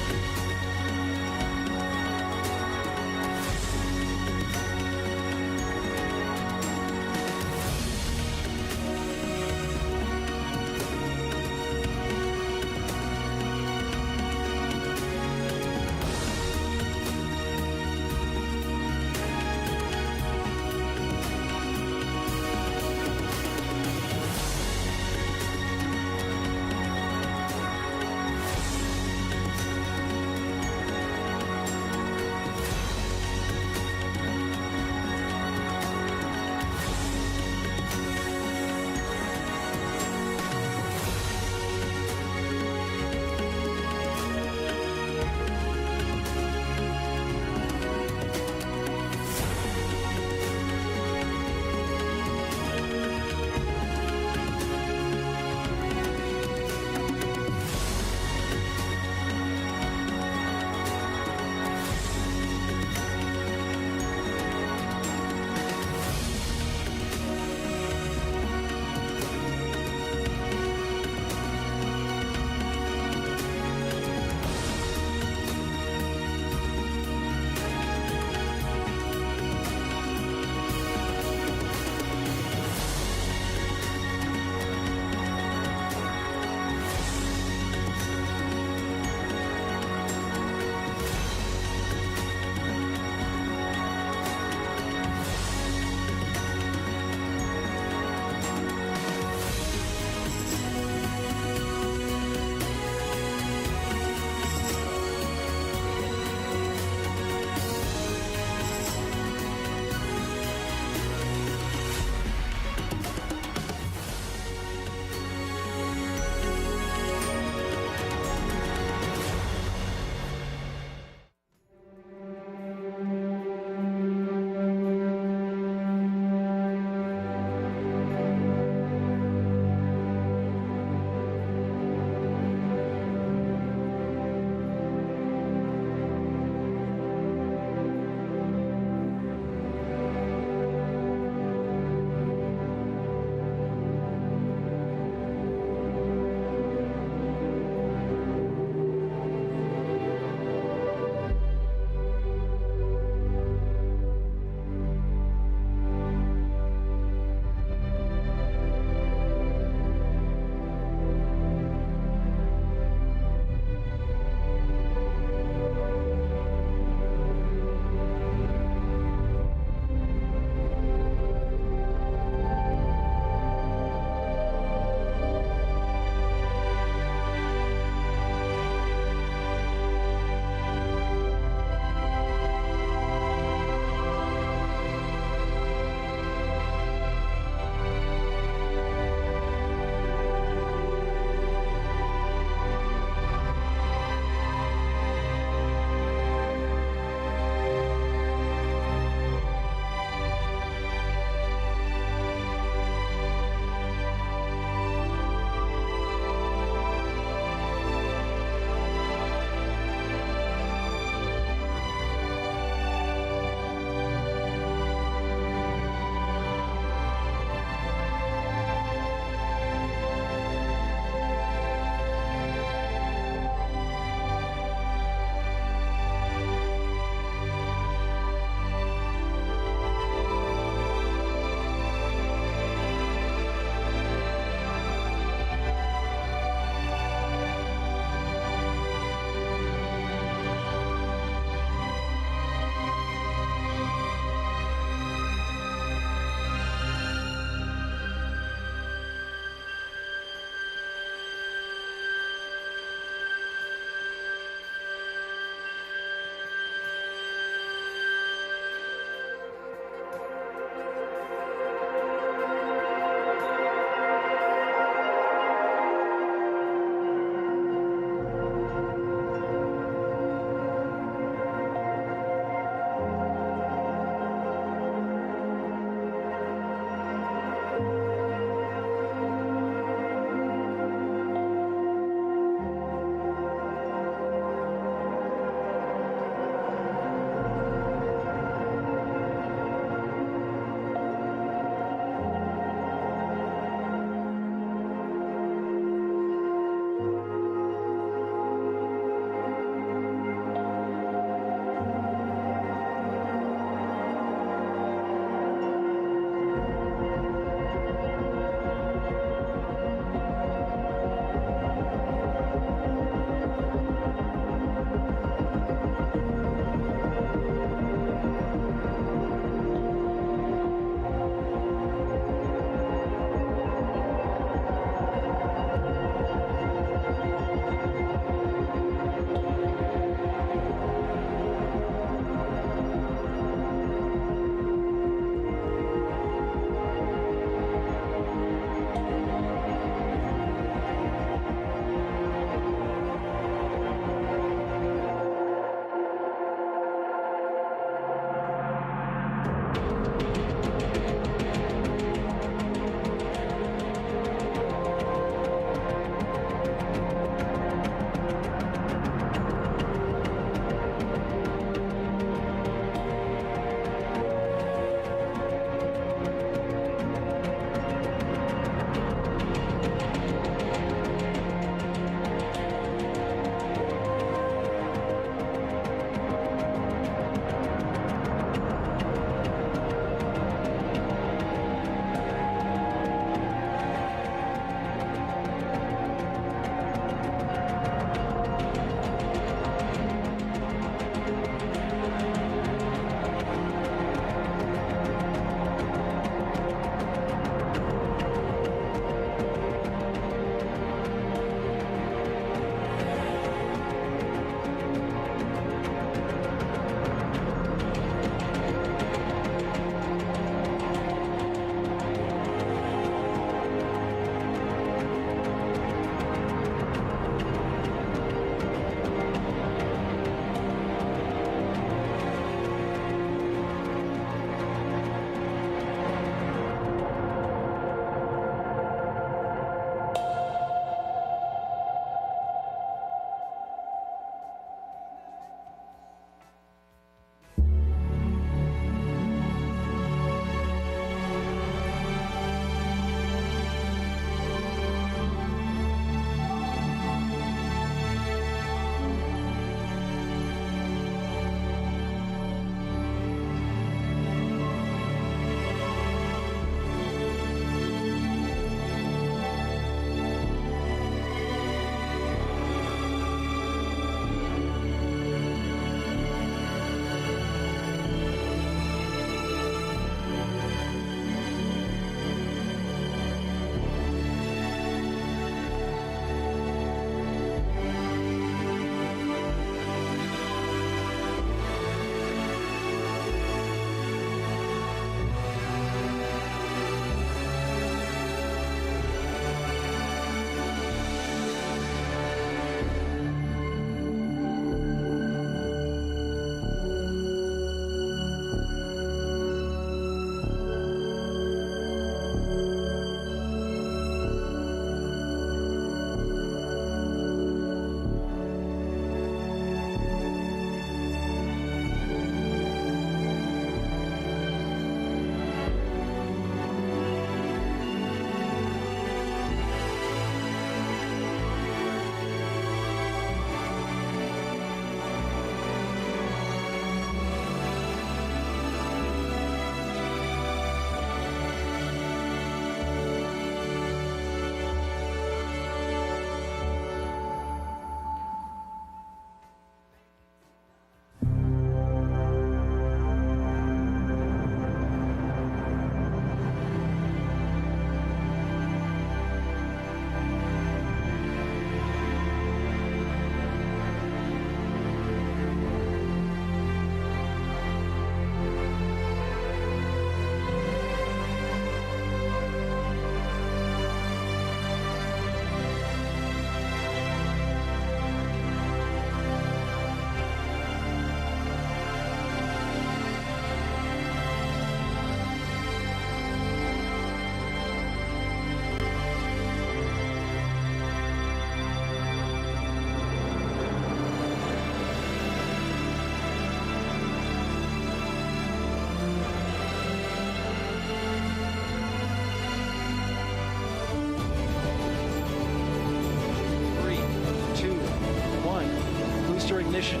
ignition,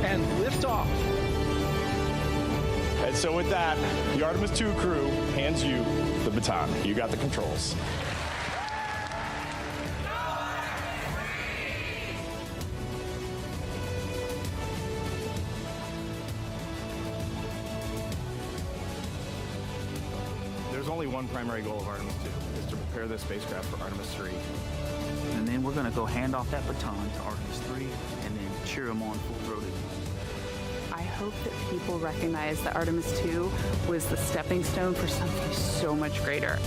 and liftoff. And so with that, the Artemis II crew hands you the baton. You got the controls. There's only one primary goal of Artemis II, is to prepare this spacecraft for Artemis III. And then we're going to go hand off that baton to Artemis III and then cheer them on full-throated. I hope that people recognize that Artemis II was the stepping stone for something so much greater.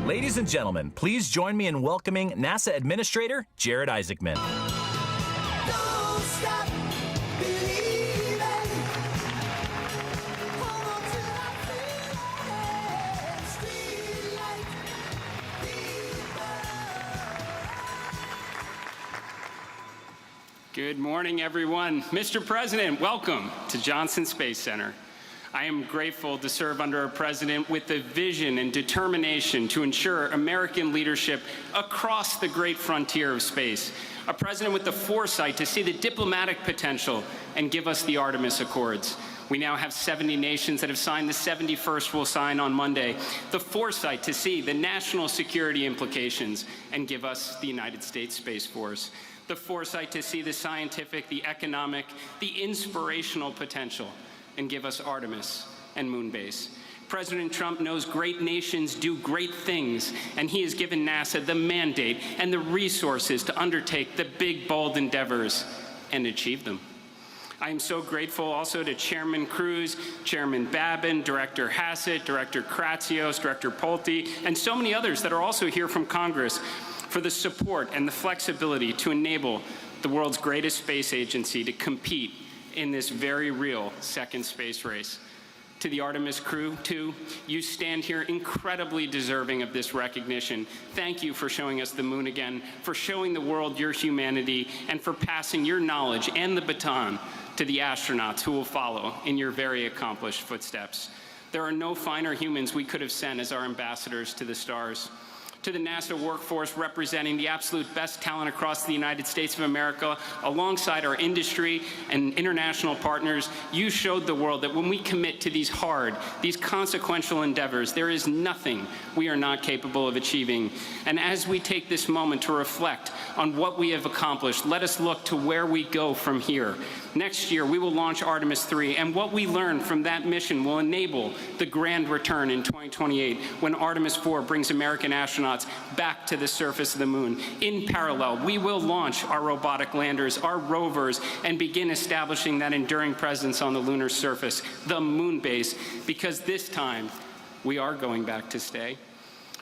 Ladies and gentlemen, please join me in welcoming NASA Administrator Jared Isaacman. Don't stop believing. Hold on to that feeling. Street light, Good morning, everyone. Mr. President, welcome to Johnson Space Center. I am grateful to serve under a president with the vision and determination to ensure American leadership across the great frontier of space. A president with the foresight to see the diplomatic potential and give us the Artemis Accords. We now have 70 nations that have signed. The 71st will sign on Monday. The foresight to see the national security implications and give us the United States Space Force. The foresight to see the scientific, the economic, the inspirational potential and give us Artemis and Moonbase. President Trump knows great nations do great things, and he has given NASA the mandate and the resources to undertake the big, bold endeavors and achieve them. I am so grateful also to Chairman Cruz, Chairman Babin, Director Hassett, Director Kratsios, Director Pulte, and so many others that are also here from Congress for the support and the flexibility to enable the world's greatest space agency to compete in this very real second space race. To the Artemis crew, too, you stand here incredibly deserving of this recognition. Thank you for showing us the moon again, for showing the world your humanity, and for passing your knowledge and the baton to the astronauts who will follow in your very accomplished footsteps. There are no finer humans we could have sent as our ambassadors to the stars. To the NASA workforce representing the absolute best talent across the United States of America, alongside our industry and international partners, you showed the world that when we commit to these hard, these consequential endeavors, there is nothing we are not capable of achieving. And as we take this moment to reflect on what we have accomplished, let us look to where we go from here. Next year, we will launch Artemis III, and what we learn from that mission will enable the grand return in 2028 when Artemis IV brings American astronauts back to the surface of the moon. In parallel, we will launch our robotic landers, our rovers, and begin establishing that enduring presence on the lunar surface, the moon base, because this time we are going back to stay.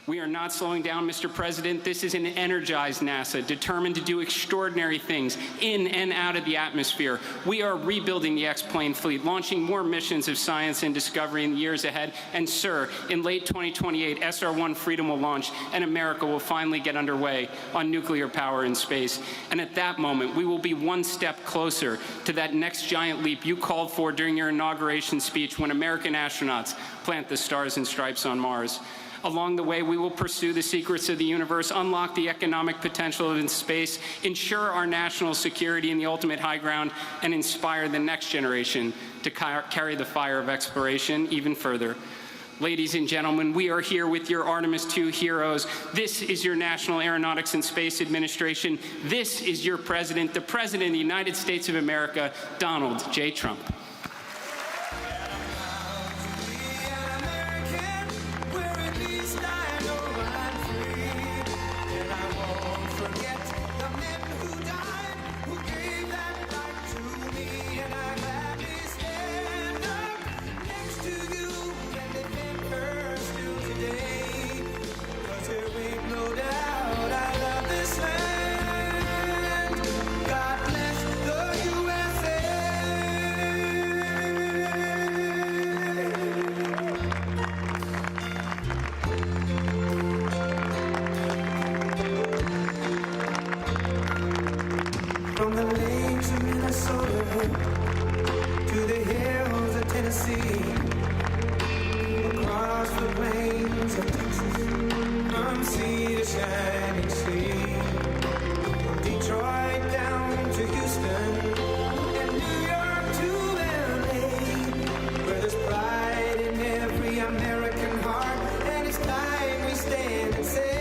We are not slowing down, Mr. President. This is an energized NASA, determined to do extraordinary things in and out of the atmosphere. We are rebuilding the X-plane fleet, launching more missions of science and discovery in the years ahead. And, sir, in late 2028, SR-1 Freedom will launch, and America will finally get underway on nuclear power in space. And at that moment, we will be one step closer to that next giant leap you called for during your inauguration speech when American astronauts plant the stars and stripes on Mars. Along the way, we will pursue the secrets of the universe, unlock the economic potential of space, ensure our national security in the ultimate high ground, and inspire the next generation to carry the fire of exploration even further. Ladies and gentlemen, we are here with your Artemis II heroes. This is your National Aeronautics and Space Administration. This is your president, the President of the United States of America, Donald J. Trump. From the lakes of Minnesota to the hills of Tennessee, across the plains of Texas, from sea to shining sea, from Detroit down to Houston, and New York to LA, where there's pride in every American heart, and it's time we stand and say,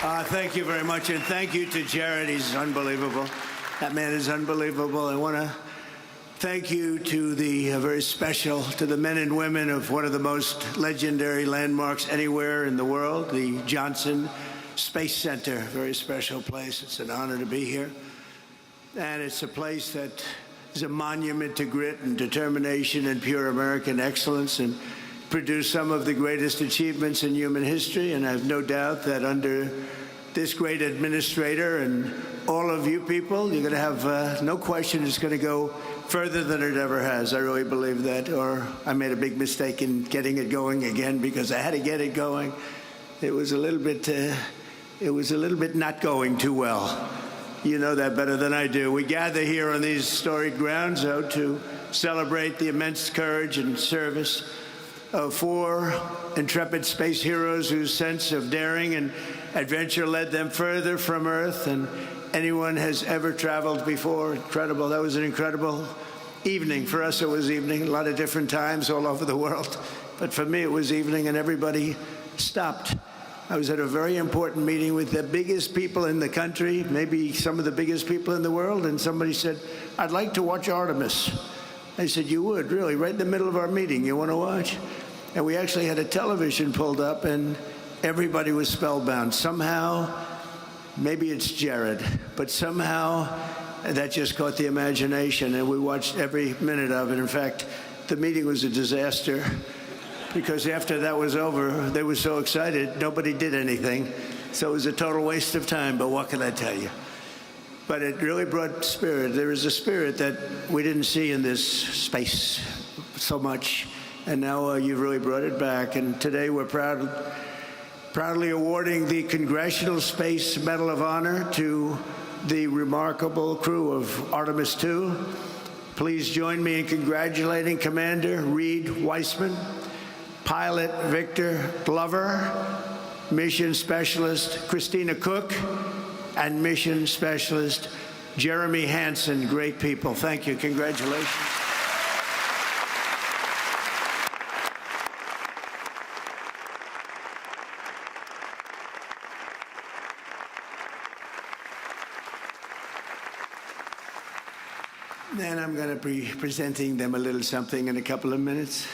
Thank you very much, and thank you to Jared. He's unbelievable. That man is unbelievable. I want to thank you to the to the men and women of one of the most legendary landmarks anywhere in the world, the Johnson Space Center. Very special place. It's an honor to be here. And it's a place that is a monument to grit and determination and pure American excellence, and produced some of the greatest achievements in human history. And I have no doubt that under this great administrator and all of you people, you're going to have no question it's going to go further than it ever has. I really believe that. Or I made a big mistake in getting it going again because I had to get it going. It was a little bit not going too well. You know that better than I do. We gather here on these storied grounds, though, to celebrate the immense courage and service of 4 intrepid space heroes whose sense of daring and adventure led them further from Earth than anyone has ever traveled before. Incredible. That was an incredible evening. For us, it was evening. A lot of different times all over the world. But for me, it was evening, and everybody stopped. I was at a very important meeting with the biggest people in the country, maybe some of the biggest people in the world, and somebody said, "I'd like to watch Artemis." I said, "You would, really? Right in the middle of our meeting, you want to watch?" And we actually had a television pulled up, and everybody was spellbound. Somehow, maybe it's Jared, but somehow that just caught the imagination, and we watched every minute of it. In fact, the meeting was a disaster, because after that was over, they were so excited, nobody did anything. So it was a total waste of time, but what can I tell you? But it really brought spirit. There is a spirit that we didn't see in this space so much, and now you've really brought it back. And today we're proudly awarding the Congressional Space Medal of Honor to the remarkable crew of Artemis II. Please join me in congratulating Commander Reid Wiseman, Pilot Victor Glover, Mission Specialist Christina Koch, and Mission Specialist Jeremy Hansen. Great people. Thank you. Congratulations. Then I'm going to be presenting them a little something in a couple of minutes.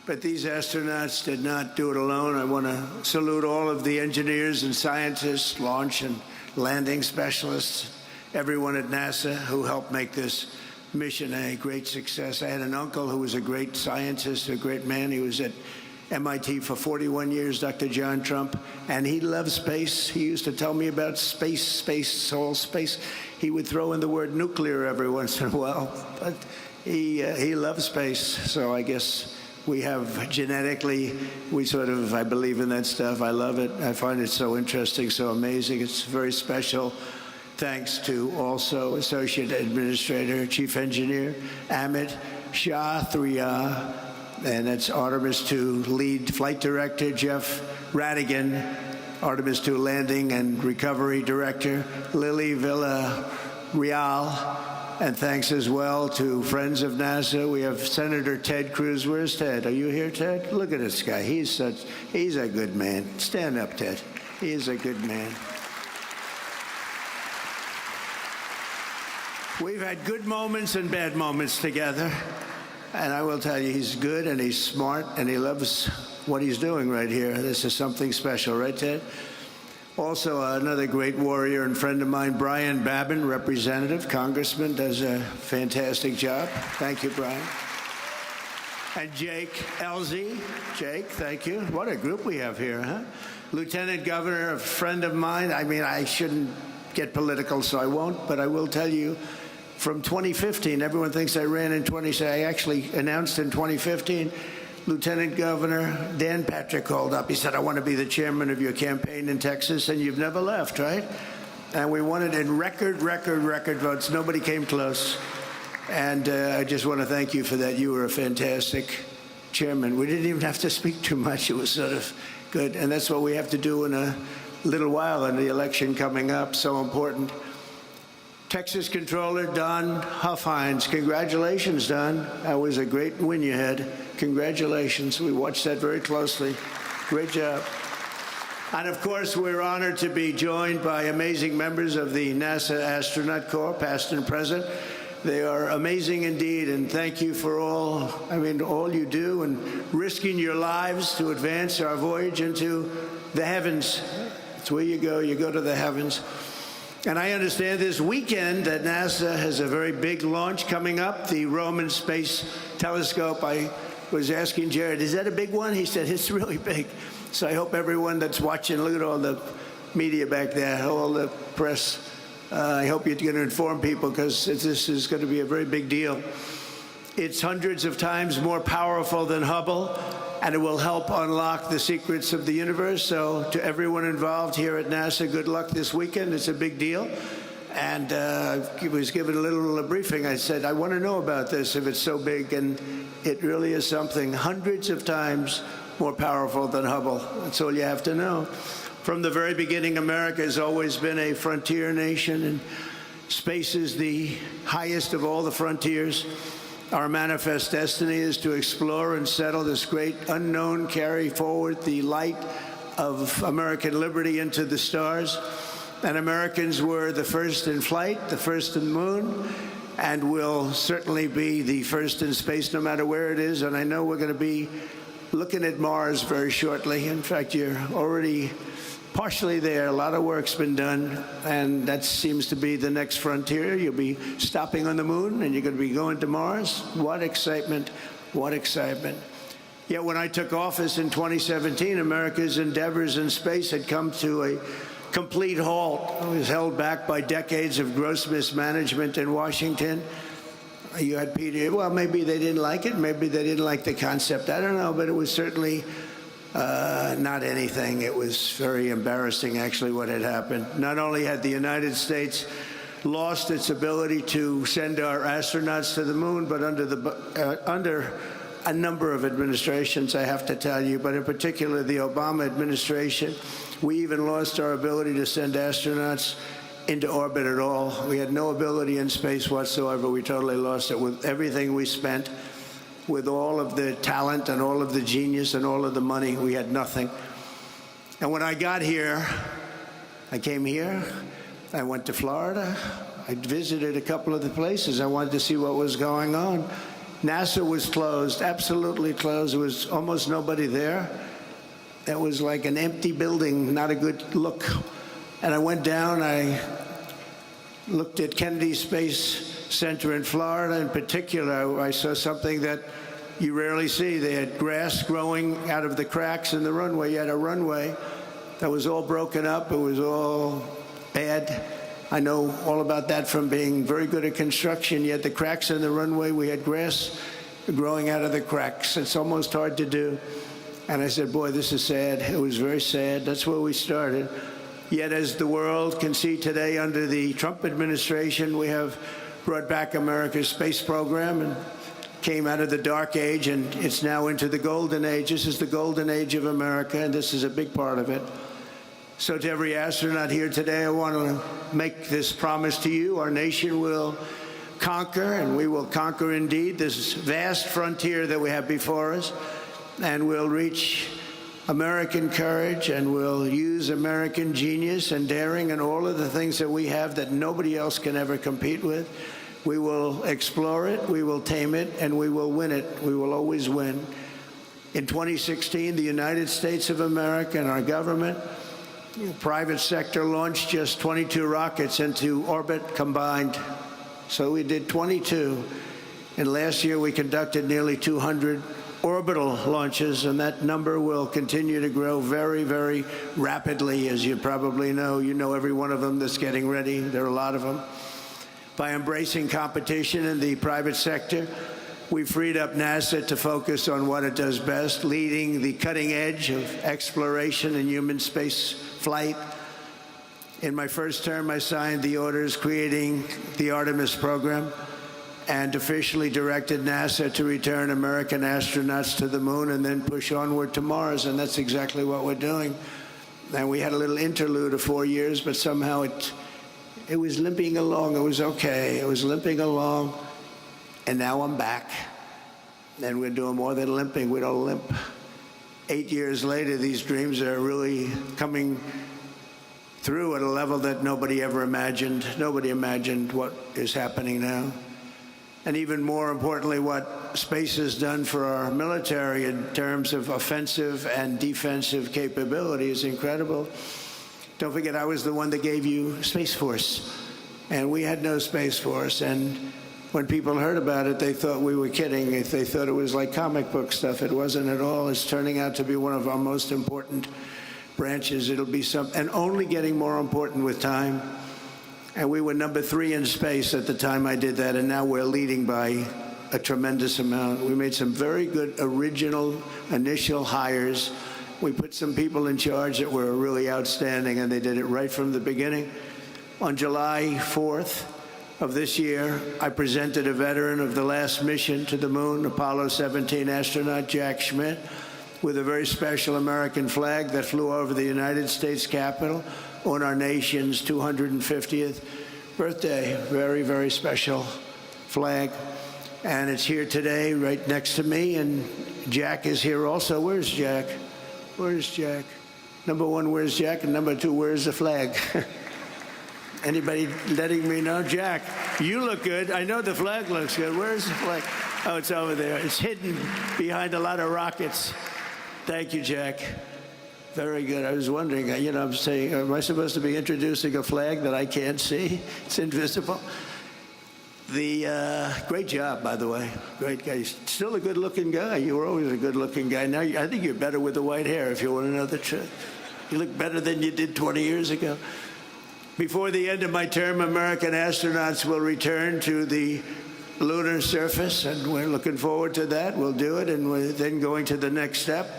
But these astronauts did not do it alone. I want to salute all of the engineers and scientists, launch and landing specialists, everyone at NASA who helped make this mission a great success. I had an uncle who was a great scientist, a great man. He was at MIT for 41 years, Dr. John Trump, and he loved space. He used to tell me about space, all space. He would throw in the word nuclear every once in a while, but he loves space, so I guess we have genetically, I believe in that stuff. I love it. I find it so interesting, so amazing. It's very special. Thanks to also Associate Administrator, Chief Engineer, Amit Shah-Thriya, and that's Artemis II Lead Flight Director, Jeff Radigan, Artemis II Landing and Recovery Director, Lily Villarreal. And thanks as well to friends of NASA. We have Senator Ted Cruz. Where's Ted? Are you here, Ted? Look at this guy. He's a good man. Stand up, Ted. He is a good man. We've had good moments and bad moments together. And I will tell you, he's good and he's smart and he loves what he's doing right here. This is something special, right, Ted? Also, another great warrior and friend of mine, Brian Babin, representative, congressman, does a fantastic job. Thank you, Brian. And Jake Elzy. Jake, thank you. What a group we have here, huh? Lieutenant Governor, a friend of mine. I mean, I shouldn't get political, so I won't, but I will tell you, from 2015, everyone thinks I ran in 2016. I actually announced in 2015. Lieutenant Governor Dan Patrick called up. He said, "I want to be the chairman of your campaign in Texas," and you've never left, right? And we won it in record votes. Nobody came close. And I just want to thank you for that. You were a fantastic chairman. We didn't even have to speak too much. It was sort of good. And that's what we have to do in a little while in the election coming up. So important. Texas Controller Don Huffines. Congratulations, Don. That was a great win you had. Congratulations. We watched that very closely. Great job. And of course, we're honored to be joined by amazing members of the NASA Astronaut Corps, past and present. They are amazing indeed, and thank you for all you do and risking your lives to advance our voyage into the heavens. It's where you go to the heavens. And I understand this weekend that NASA has a very big launch coming up, the Roman Space Telescope. I was asking Jared, is that a big one? He said, it's really big. So I hope everyone that's watching, look at all the media back there, all the press, I hope you're going to inform people, because this is going to be a very big deal. It's hundreds of times more powerful than Hubble, and it will help unlock the secrets of the universe. So to everyone involved here at NASA, good luck this weekend. It's a big deal. And I was given a little briefing. I said, I want to know about this if it's so big. And it really is something hundreds of times more powerful than Hubble. That's all you have to know. From the very beginning, America has always been a frontier nation, and space is the highest of all the frontiers. Our manifest destiny is to explore and settle this great unknown, carry forward the light of American liberty into the stars. And Americans were the first in flight, the first in the moon, and will certainly be the first in space no matter where it is. And I know we're going to be looking at Mars very shortly. In fact, you're already partially there. A lot of work's been done, and that seems to be the next frontier. You'll be stopping on the moon, and you're going to be going to Mars. What excitement, what excitement. Yet when I took office in 2017, America's endeavors in space had come to a complete halt. It was held back by decades of gross mismanagement in Washington. You had Peter, well, maybe they didn't like it, maybe they didn't like the concept, I don't know, but it was certainly not anything. It was very embarrassing, actually, what had happened. Not only had the United States lost its ability to send our astronauts to the moon, but under a number of administrations, I have to tell you, but in particular the Obama administration, we even lost our ability to send astronauts into orbit at all. We had no ability in space whatsoever. We totally lost it with everything we spent, with all of the talent and all of the genius and all of the money. We had nothing. And when I got here, I came here, I went to Florida, I visited a couple of the places. I wanted to see what was going on. NASA was closed, absolutely closed. There was almost nobody there. It was like an empty building, not a good look. And I went down, I looked at Kennedy Space Center in Florida in particular. I saw something that you rarely see. They had grass growing out of the cracks in the runway. You had a runway that was all broken up. It was all bad. I know all about that from being very good at construction. You had the cracks in the runway. We had grass growing out of the cracks. It's almost hard to do. And I said, boy, this is sad. It was very sad. That's where we started. Yet, as the world can see today under the Trump administration, we have brought back America's space program and came out of the dark age, and it's now into the golden age. This is the golden age of America, and this is a big part of it. So to every astronaut here today, I want to make this promise to you. Our nation will conquer, and we will conquer indeed, this vast frontier that we have before us, and we'll reach American courage, and we'll use American genius and daring and all of the things that we have that nobody else can ever compete with. We will explore it, we will tame it, and we will win it. We will always win. In 2016, the United States of America and our government, private sector, launched just 22 rockets into orbit combined. So we did 22. And last year we conducted nearly 200 orbital launches, and that number will continue to grow very, very rapidly, as you probably know. You know every one of them that's getting ready. There are a lot of them. By embracing competition in the private sector, we freed up NASA to focus on what it does best, leading the cutting edge of exploration and human space flight. In my first term, I signed the orders creating the Artemis program and officially directed NASA to return American astronauts to the moon and then push onward to Mars, and that's exactly what we're doing. And we had a little interlude of 4 years, but somehow it was limping along. It was okay. It was limping along, and now I'm back. And we're doing more than limping. We don't limp 8 years later, these dreams are really coming through at a level that nobody ever imagined. Nobody imagined what is happening now. And even more importantly, what space has done for our military in terms of offensive and defensive capability is incredible. Don't forget, I was the one that gave you Space Force, and we had no Space Force. And when people heard about it, they thought we were kidding. They thought it was like comic book stuff. It wasn't at all. It's turning out to be one of our most important branches. It'll be and only getting more important with time. And we were number 3 in space at the time I did that, and now we're leading by a tremendous amount. We made some very good original initial hires. We put some people in charge that were really outstanding, and they did it right from the beginning. On July 4th of this year, I presented a veteran of the last mission to the moon, Apollo 17 astronaut Jack Schmitt, with a very special American flag that flew over the United States Capitol on our nation's 250th birthday. Very, very special flag. And it's here today right next to me, and Jack is here also. Where's Jack? Where's Jack? Number 1, where's Jack? And number 2, where's the flag? Anybody letting me know? Jack, you look good. I know the flag looks good. Where's the flag? Oh, it's over there. It's hidden behind a lot of rockets. Thank you, Jack. Very good. I was wondering, I'm saying, am I supposed to be introducing a flag that I can't see? It's invisible. Great job, by the way. Great guy. Still a good-looking guy. You were always a good-looking guy. Now, I think you're better with the white hair, if you want to know the truth. You look better than you did 20 years ago. Before the end of my term, American astronauts will return to the lunar surface, and we're looking forward to that. We'll do it, and we're then going to the next step.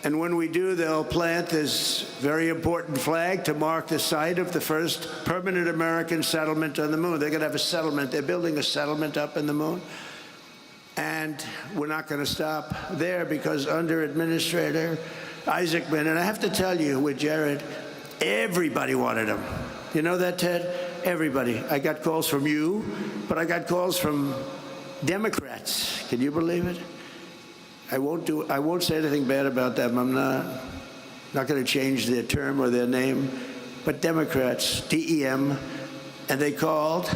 And when we do, they'll plant this very important flag to mark the site of the first permanent American settlement on the moon. They're going to have a settlement. They're building a settlement up in the moon. And we're not going to stop there, because under Administrator Isaacman, and I have to tell you, with Jared, everybody wanted him. You know that, Ted? Everybody. I got calls from you, but I got calls from Democrats. Can you believe it? I won't say anything bad about them. I'm not going to change their term or their name, but Democrats, DEM, and they called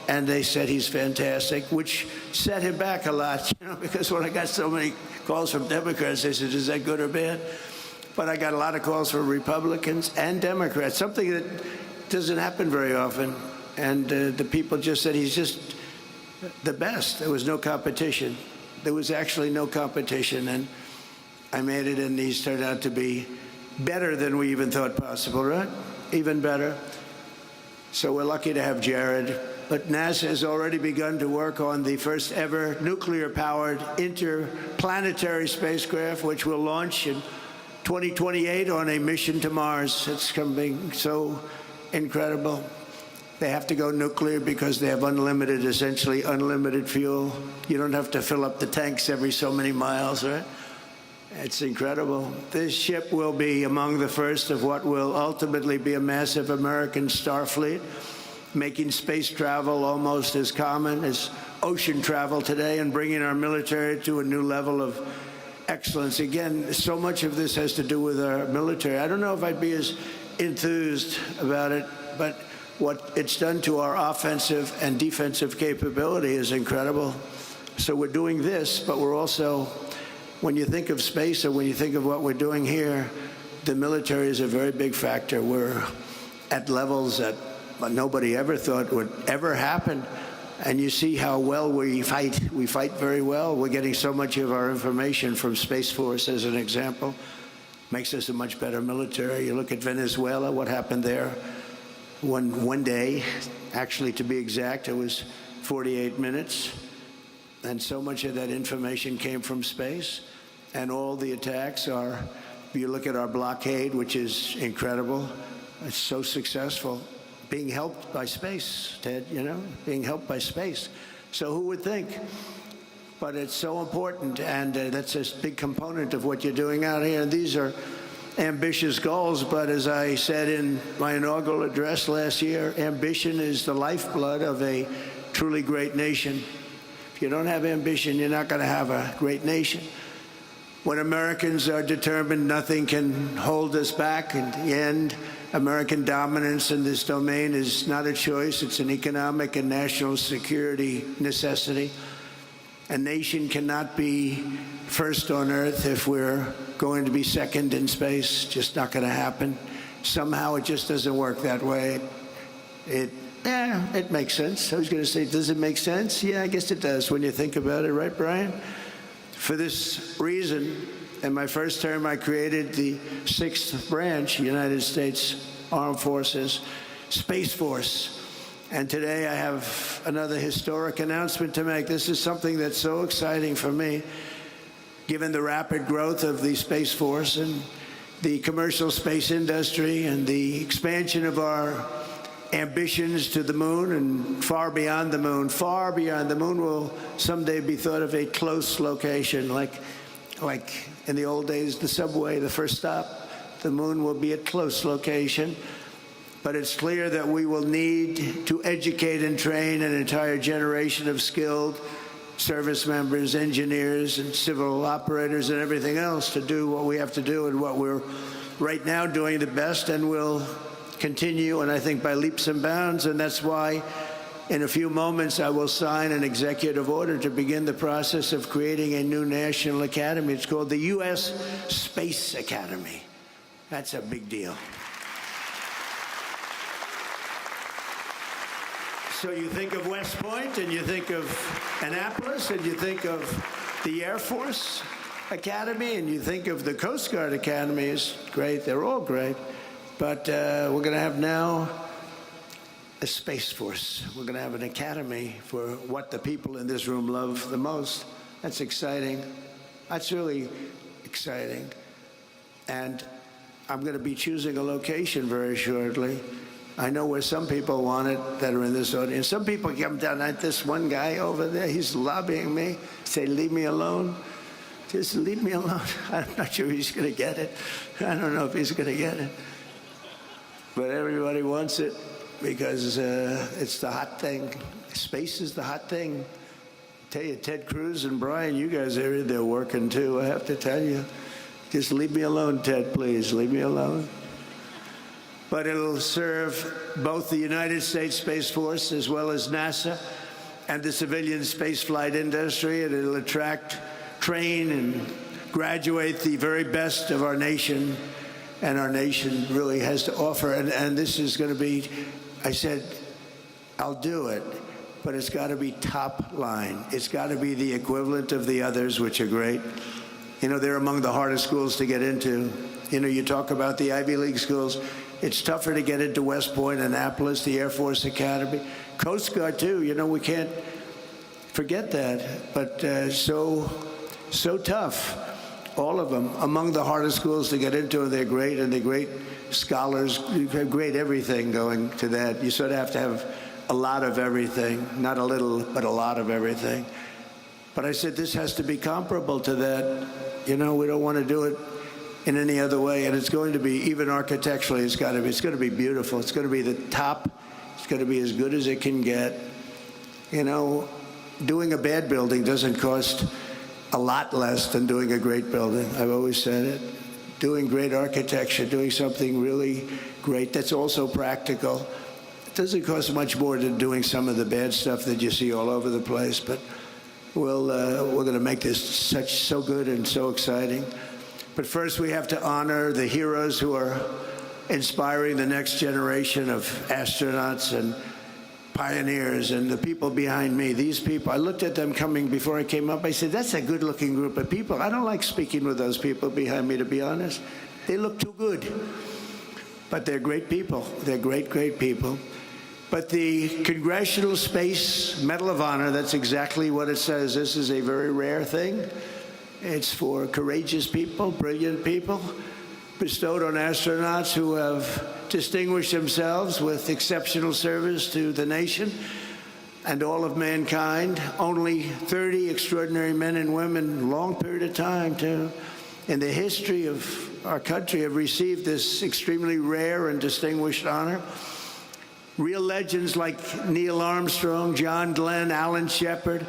and they said he's fantastic, which set him back a lot, because when I got so many calls from Democrats, they said, is that good or bad? But I got a lot of calls from Republicans and Democrats, something that doesn't happen very often. And the people just said he's just the best. There was no competition. There was actually no competition, and I made it, and these turned out to be better than we even thought possible, right? Even better. So we're lucky to have Jared. But NASA has already begun to work on the first ever nuclear-powered interplanetary spacecraft, which will launch in 2028 on a mission to Mars. It's coming so incredible. They have to go nuclear because they have essentially unlimited fuel. You don't have to fill up the tanks every so many miles, right? It's incredible. This ship will be among the first of what will ultimately be a massive American star fleet, making space travel almost as common as ocean travel today, and bringing our military to a new level of excellence. Again, so much of this has to do with our military. I don't know if I'd be as enthused about it, but what it's done to our offensive and defensive capability is incredible. So we're doing this, but we're also, when you think of space or when you think of what we're doing here, the military is a very big factor. We're at levels that nobody ever thought would ever happen. And you see how well we fight. We fight very well. We're getting so much of our information from Space Force, as an example. Makes us a much better military. You look at Venezuela, what happened there. One day, actually to be exact, it was 48 minutes. And so much of that information came from space. And all the attacks are, you look at our blockade, which is incredible. It's so successful. Being helped by space, Ted, being helped by space. So who would think? But it's so important, and that's a big component of what you're doing out here. And these are ambitious goals, but as I said in my inaugural address last year, ambition is the lifeblood of a truly great nation. If you don't have ambition, you're not going to have a great nation. When Americans are determined, nothing can hold us back. In the end, American dominance in this domain is not a choice. It's an economic and national security necessity. A nation cannot be first on Earth if we're going to be second in space. Just not going to happen. Somehow it just doesn't work that way. It makes sense. I was going to say, does it make sense? Yeah, I guess it does when you think about it, right, Brian? For this reason, in my first term, I created the 6th branch, United States Armed Forces, Space Force. And today I have another historic announcement to make. This is something that's so exciting for me, given the rapid growth of the Space Force and the commercial space industry and the expansion of our ambitions to the moon and far beyond the moon. Far beyond the moon will someday be thought of a close location, like in the old days, the subway, the first stop. The moon will be a close location. But it's clear that we will need to educate and train an entire generation of skilled service members, engineers, and civil operators and everything else to do what we have to do and what we're right now doing the best and will continue, and I think by leaps and bounds. And that's why in a few moments I will sign an executive order to begin the process of creating a new national academy. It's called the U.S. Space Academy. That's a big deal. So you think of West Point, and you think of Annapolis, and you think of the Air Force Academy, and you think of the Coast Guard Academy. Is great. They're all great. But we're going to have now a Space Force. We're going to have an academy for what the people in this room love the most. That's exciting. That's really exciting. And I'm going to be choosing a location very shortly. I know where some people want it that are in this audience. Some people come down at this one guy over there. He's lobbying me. Say, leave me alone. Just leave me alone. I'm not sure he's going to get it. I don't know if he's going to get it. But everybody wants it because it's the hot thing. Space is the hot thing. I tell you, Ted Cruz and Brian, you guys are there working too, I have to tell you. Just leave me alone, Ted, please. Leave me alone. But it'll serve both the United States Space Force as well as NASA and the civilian spaceflight industry. And it'll attract, train, and graduate the very best of our nation. And our nation really has to offer. And this is going to be, I said, I'll do it, but it's got to be top line. It's got to be the equivalent of the others, which are great. You know, they're among the hardest schools to get into. You know, you talk about the Ivy League schools. It's tougher to get into West Point, Annapolis, the Air Force Academy. Coast Guard, too. You know, we can't forget that. But so tough. All of them, among the hardest schools to get into, and they're great, and they're great scholars, great everything going to that. You sort of have to have a lot of everything, not a little, but a lot of everything. But I said, this has to be comparable to that. You know, we don't want to do it in any other way, and it's going to be, even architecturally, it's going to be beautiful. It's going to be the top. It's going to be as good as it can get. You know, doing a bad building doesn't cost a lot less than doing a great building. I've always said it. Doing great architecture, doing something really great that's also practical. It doesn't cost much more than doing some of the bad stuff that you see all over the place, but we're going to make this so good and so exciting. But first we have to honor the heroes who are inspiring the next generation of astronauts and pioneers and the people behind me. These people, I looked at them coming before I came up. I said, that's a good-looking group of people. I don't like speaking with those people behind me, to be honest. They look too good. But they're great people. They're great, great people. But the Congressional Space Medal of Honor, that's exactly what it says. This is a very rare thing. It's for courageous people, brilliant people, bestowed on astronauts who have distinguished themselves with exceptional service to the nation and all of mankind. Only 30 extraordinary men and women, long period of time, too, in the history of our country have received this extremely rare and distinguished honor. Real legends like Neil Armstrong, John Glenn, Alan Shepard,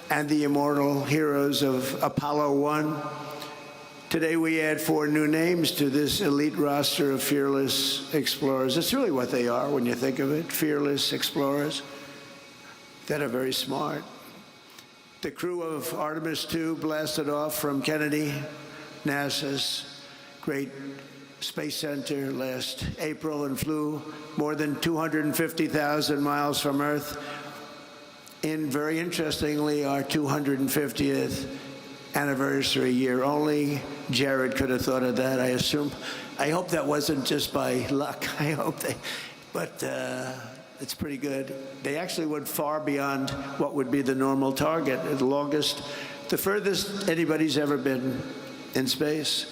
and the immortal heroes of Apollo 1 Today we add 4 new names to this elite roster of fearless explorers. That's really what they are when you think of it, fearless explorers that are very smart. The crew of Artemis II blasted off from Kennedy, NASA's great space center last April and flew more than 250,000 miles from Earth in, very interestingly, our 250th anniversary year. Only Jared could have thought of that, I assume. I hope that wasn't just by luck. I hope but it's pretty good. They actually went far beyond what would be the normal target, the furthest anybody's ever been in space.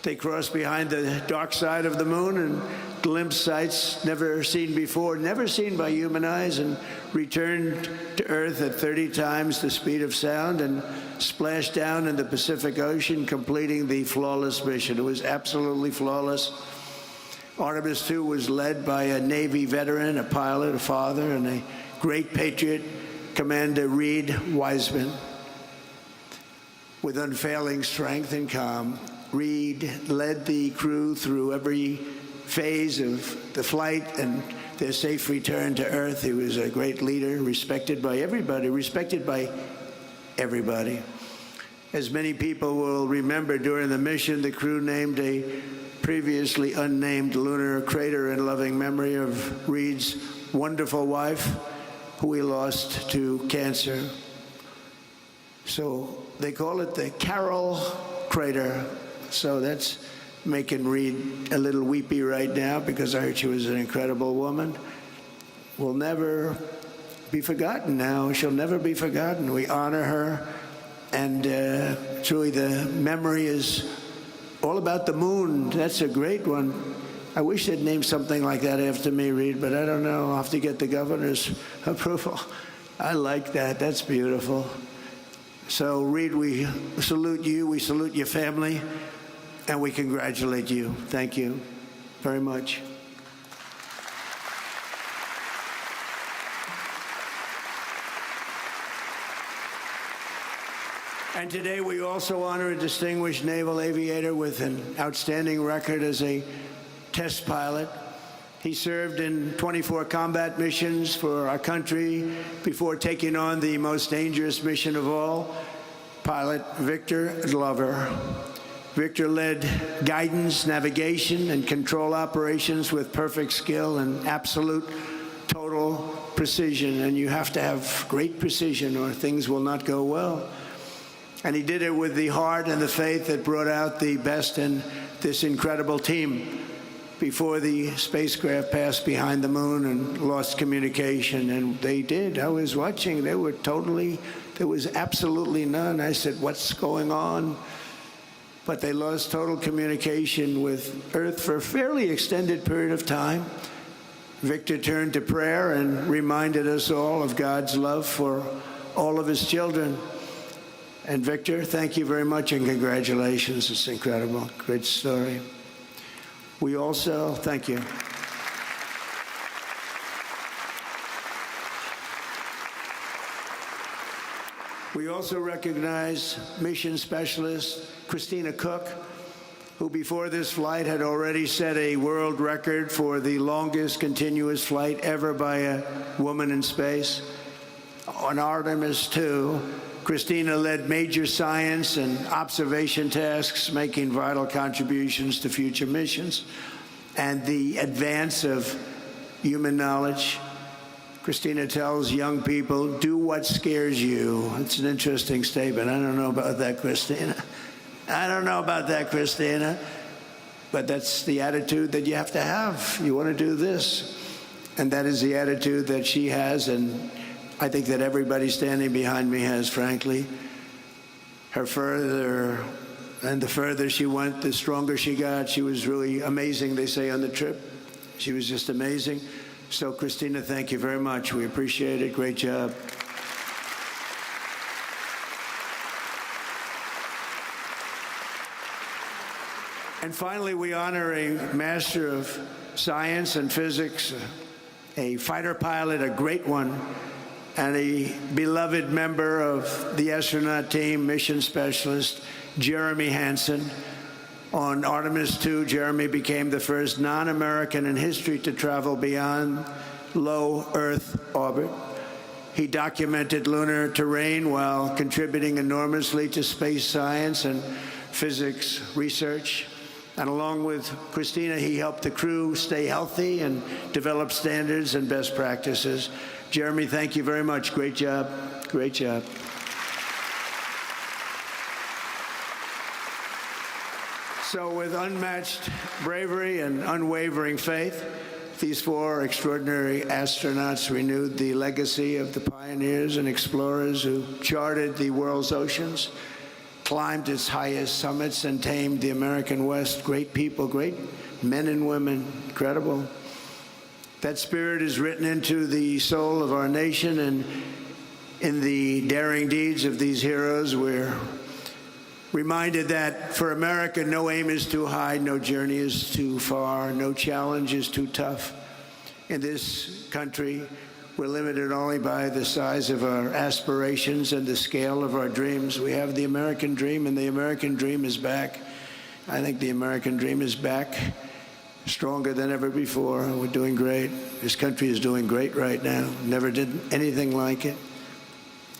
They crossed behind the dark side of the moon and glimpsed sights never seen before, never seen by human eyes, and returned to Earth at 30 times the speed of sound and splashed down in the Pacific Ocean, completing the flawless mission. It was absolutely flawless. Artemis II was led by a Navy veteran, a pilot, a father, and a great patriot, Commander Reid Wiseman. With unfailing strength and calm, Reid led the crew through every phase of the flight and their safe return to Earth. He was a great leader, respected by everybody. As many people will remember, during the mission, the crew named a previously unnamed lunar crater in loving memory of Reid's wonderful wife, who we lost to cancer. So they call it the Carol Crater. So that's making Reid a little weepy right now, because I heard she was an incredible woman. Will never be forgotten now. She'll never be forgotten. We honor her, and truly the memory is all about the moon. That's a great one. I wish they'd name something like that after me, Reid, but I don't know. I'll have to get the governor's approval. I like that. That's beautiful. So, Reid, we salute you. We salute your family. And we congratulate you. Thank you very much. And today we also honor a distinguished naval aviator with an outstanding record as a test pilot. He served in 24 combat missions for our country before taking on the most dangerous mission of all, Pilot Victor Glover. Victor led guidance, navigation, and control operations with perfect skill and absolute total precision. And you have to have great precision or things will not go well. And he did it with the heart and the faith that brought out the best in this incredible team before the spacecraft passed behind the moon and lost communication. And they did. I was watching. There was absolutely none. I said, what's going on? But they lost total communication with Earth for a fairly extended period of time. Victor turned to prayer and reminded us all of God's love for all of his children. And Victor, thank you very much and congratulations. It's incredible. Great story. We also, thank you. We also recognize mission specialist Christina Koch, who before this flight had already set a world record for the longest continuous flight ever by a woman in space. On Artemis II, Christina led major science and observation tasks, making vital contributions to future missions and the advance of human knowledge. Christina tells young people, do what scares you. It's an interesting statement. I don't know about that, Christina. I don't know about that, Christina. But that's the attitude that you have to have. You want to do this. And that is the attitude that she has, and I think that everybody standing behind me has, frankly. The further she went, the stronger she got. She was really amazing, they say, on the trip. She was just amazing. So, Christina, thank you very much. We appreciate it. Great job. And finally, we honor a master of science and physics, a fighter pilot, a great one, and a beloved member of the astronaut team, mission specialist, Jeremy Hansen, On Artemis II, Jeremy became the first non-American in history to travel beyond low Earth orbit. He documented lunar terrain while contributing enormously to space science and physics research. And along with Christina, he helped the crew stay healthy and develop standards and best practices. Jeremy, thank you very much. Great job. Great job. So with unmatched bravery and unwavering faith, these four extraordinary astronauts renewed the legacy of the pioneers and explorers who charted the world's oceans, climbed its highest summits, and tamed the American West. Great people, great men and women, incredible. That spirit is written into the soul of our nation, and in the daring deeds of these heroes, we're reminded that for America, no aim is too high, no journey is too far, no challenge is too tough. In this country, we're limited only by the size of our aspirations and the scale of our dreams. We have the American dream, and the American dream is back. I think the American dream is back, stronger than ever before. We're doing great. This country is doing great right now. Never did anything like it.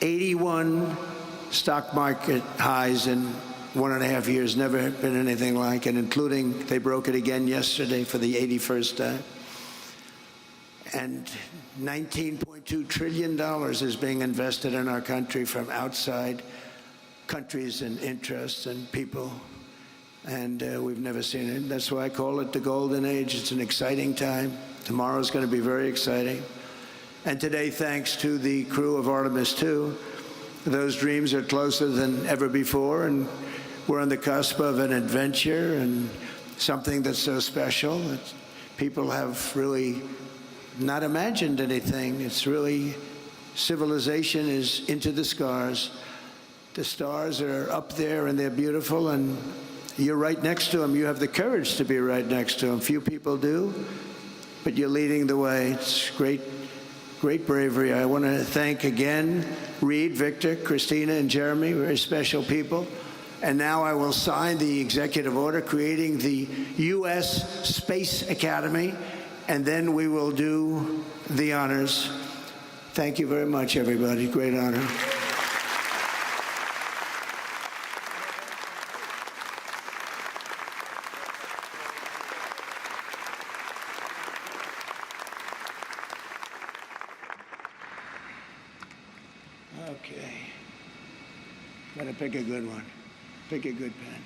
81 stock market highs in 1.5 years, never been anything like it, including they broke it again yesterday for the 81st time. And $19.2 trillion is being invested in our country from outside countries and interests and people. And we've never seen it. That's why I call it the golden age. It's an exciting time. Tomorrow's going to be very exciting. And today, thanks to the crew of Artemis II, those dreams are closer than ever before, and we're on the cusp of an adventure and something that's so special. People have really not imagined anything. It's really, civilization is into the stars. The stars are up there and they're beautiful, and you're right next to them. You have the courage to be right next to them. Few people do, but you're leading the way. It's great. Great bravery. I want to thank again Reid, Victor, Christina, and Jeremy, very special people. And now I will sign the executive order creating the U.S. Space Academy, and then we will do the honors. Thank you very much, everybody. Great honor. Okay. Better pick a good one. Pick a good pen.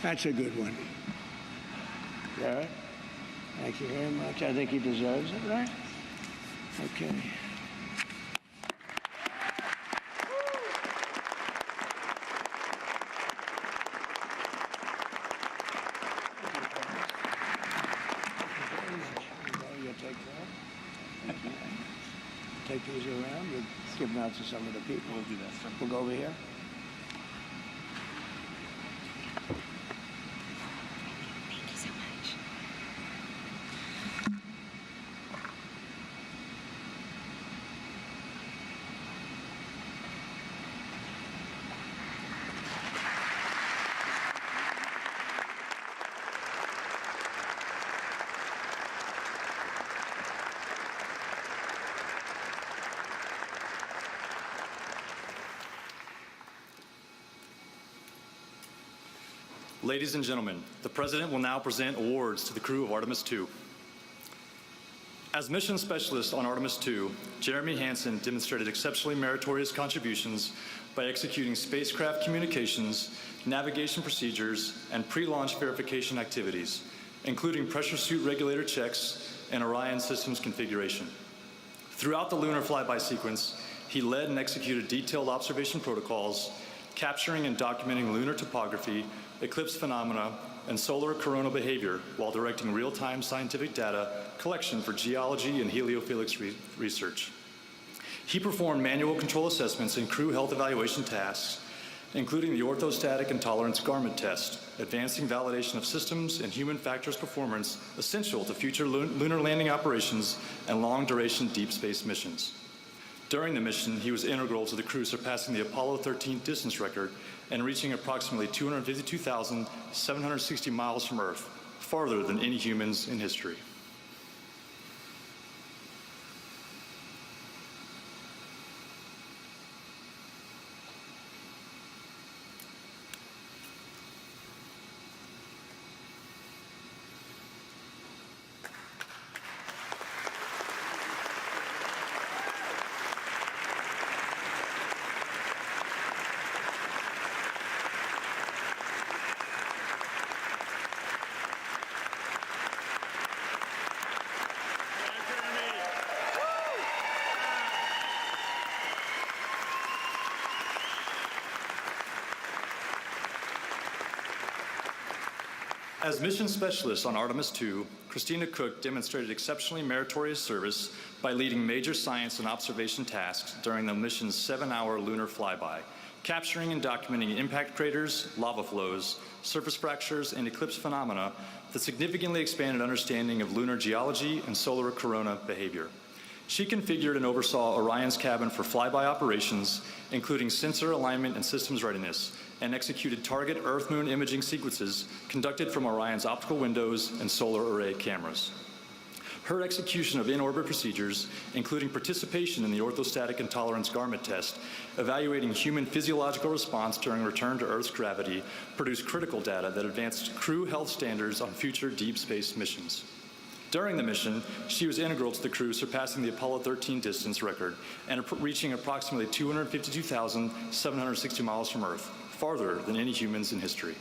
That's a good one. Jared, thank you very much. I think he deserves it, right? Okay. Take these around. We'll give them out to some of the people. We'll do that. We'll go over here. Thank you so much. Ladies and gentlemen, the President will now present awards to the crew of Artemis II. As mission specialist on Artemis II, Jeremy Hansen demonstrated exceptionally meritorious contributions by executing spacecraft communications, navigation procedures, and pre-launch verification activities, including pressure suit regulator checks and Orion systems configuration. Throughout the lunar flyby sequence, he led and executed detailed observation protocols, capturing and documenting lunar topography, eclipse phenomena, and solar coronal behavior while directing real-time scientific data collection for geology and heliophylix research. He performed manual control assessments and crew health evaluation tasks, including the orthostatic and tolerance garment test, advancing validation of systems and human factors performance essential to future lunar landing operations and long-duration deep space missions. During the mission, he was integral to the crew surpassing the Apollo 13 distance record and reaching approximately 252,760 miles from Earth, farther than any humans in history. As mission specialist on Artemis II, Christina Koch demonstrated exceptionally meritorious service by leading major science and observation tasks during the mission's 7-hour lunar flyby, capturing and documenting impact craters, lava flows, surface fractures, and eclipse phenomena that significantly expanded understanding of lunar geology and solar corona behavior. She configured and oversaw Orion's cabin for flyby operations, including sensor alignment and systems readiness, and executed target Earth-Moon imaging sequences conducted from Orion's optical windows and solar array cameras. Her execution of in-orbit procedures, including participation in the orthostatic and tolerance garment test, evaluating human physiological response during return to Earth's gravity, produced critical data that advanced crew health standards on future deep space missions. During the mission, she was integral to the crew surpassing the Apollo 13 distance record and reaching approximately 252,760 miles from Earth, farther than any humans in history.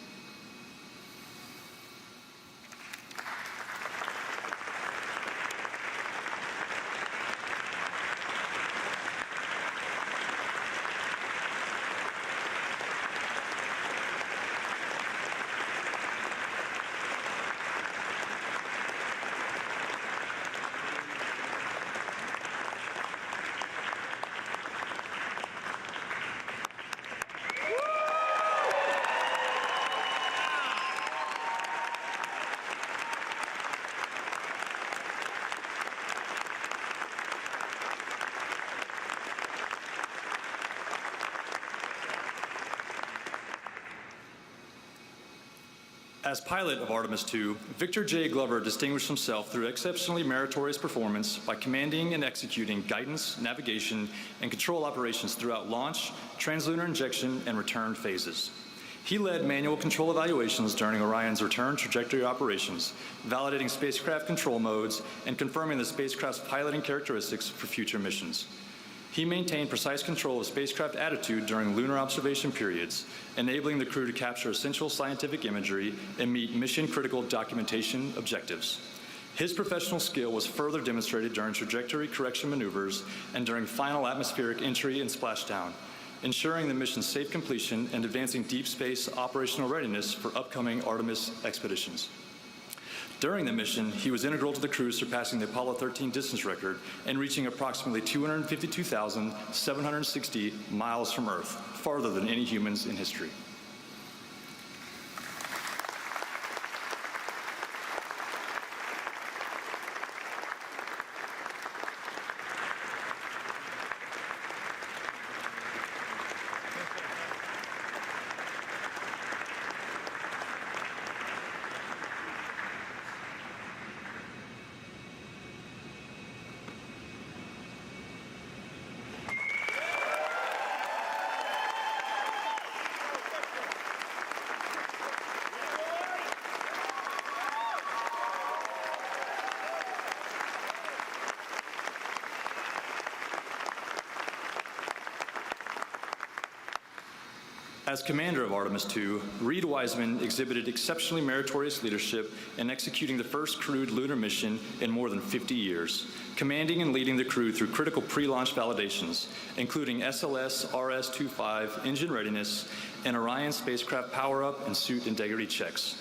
As pilot of Artemis II, Victor J. Glover distinguished himself through exceptionally meritorious performance by commanding and executing guidance, navigation, and control operations throughout launch, translunar injection, and return phases. He led manual control evaluations during Orion's return trajectory operations, validating spacecraft control modes and confirming the spacecraft's piloting characteristics for future missions. He maintained precise control of spacecraft attitude during lunar observation periods, enabling the crew to capture essential scientific imagery and meet mission-critical documentation objectives. His professional skill was further demonstrated during trajectory correction maneuvers and during final atmospheric entry and splashdown, ensuring the mission's safe completion and advancing deep space operational readiness for upcoming Artemis expeditions. During the mission, he was integral to the crew surpassing the Apollo 13 distance record and reaching approximately 252,760 miles from Earth, farther than any humans in history. As commander of Artemis II, Reid Wiseman exhibited exceptionally meritorious leadership in executing the first crewed lunar mission in more than 50 years, commanding and leading the crew through critical pre-launch validations, including SLS RS-25 engine readiness and Orion spacecraft power-up and suit integrity checks.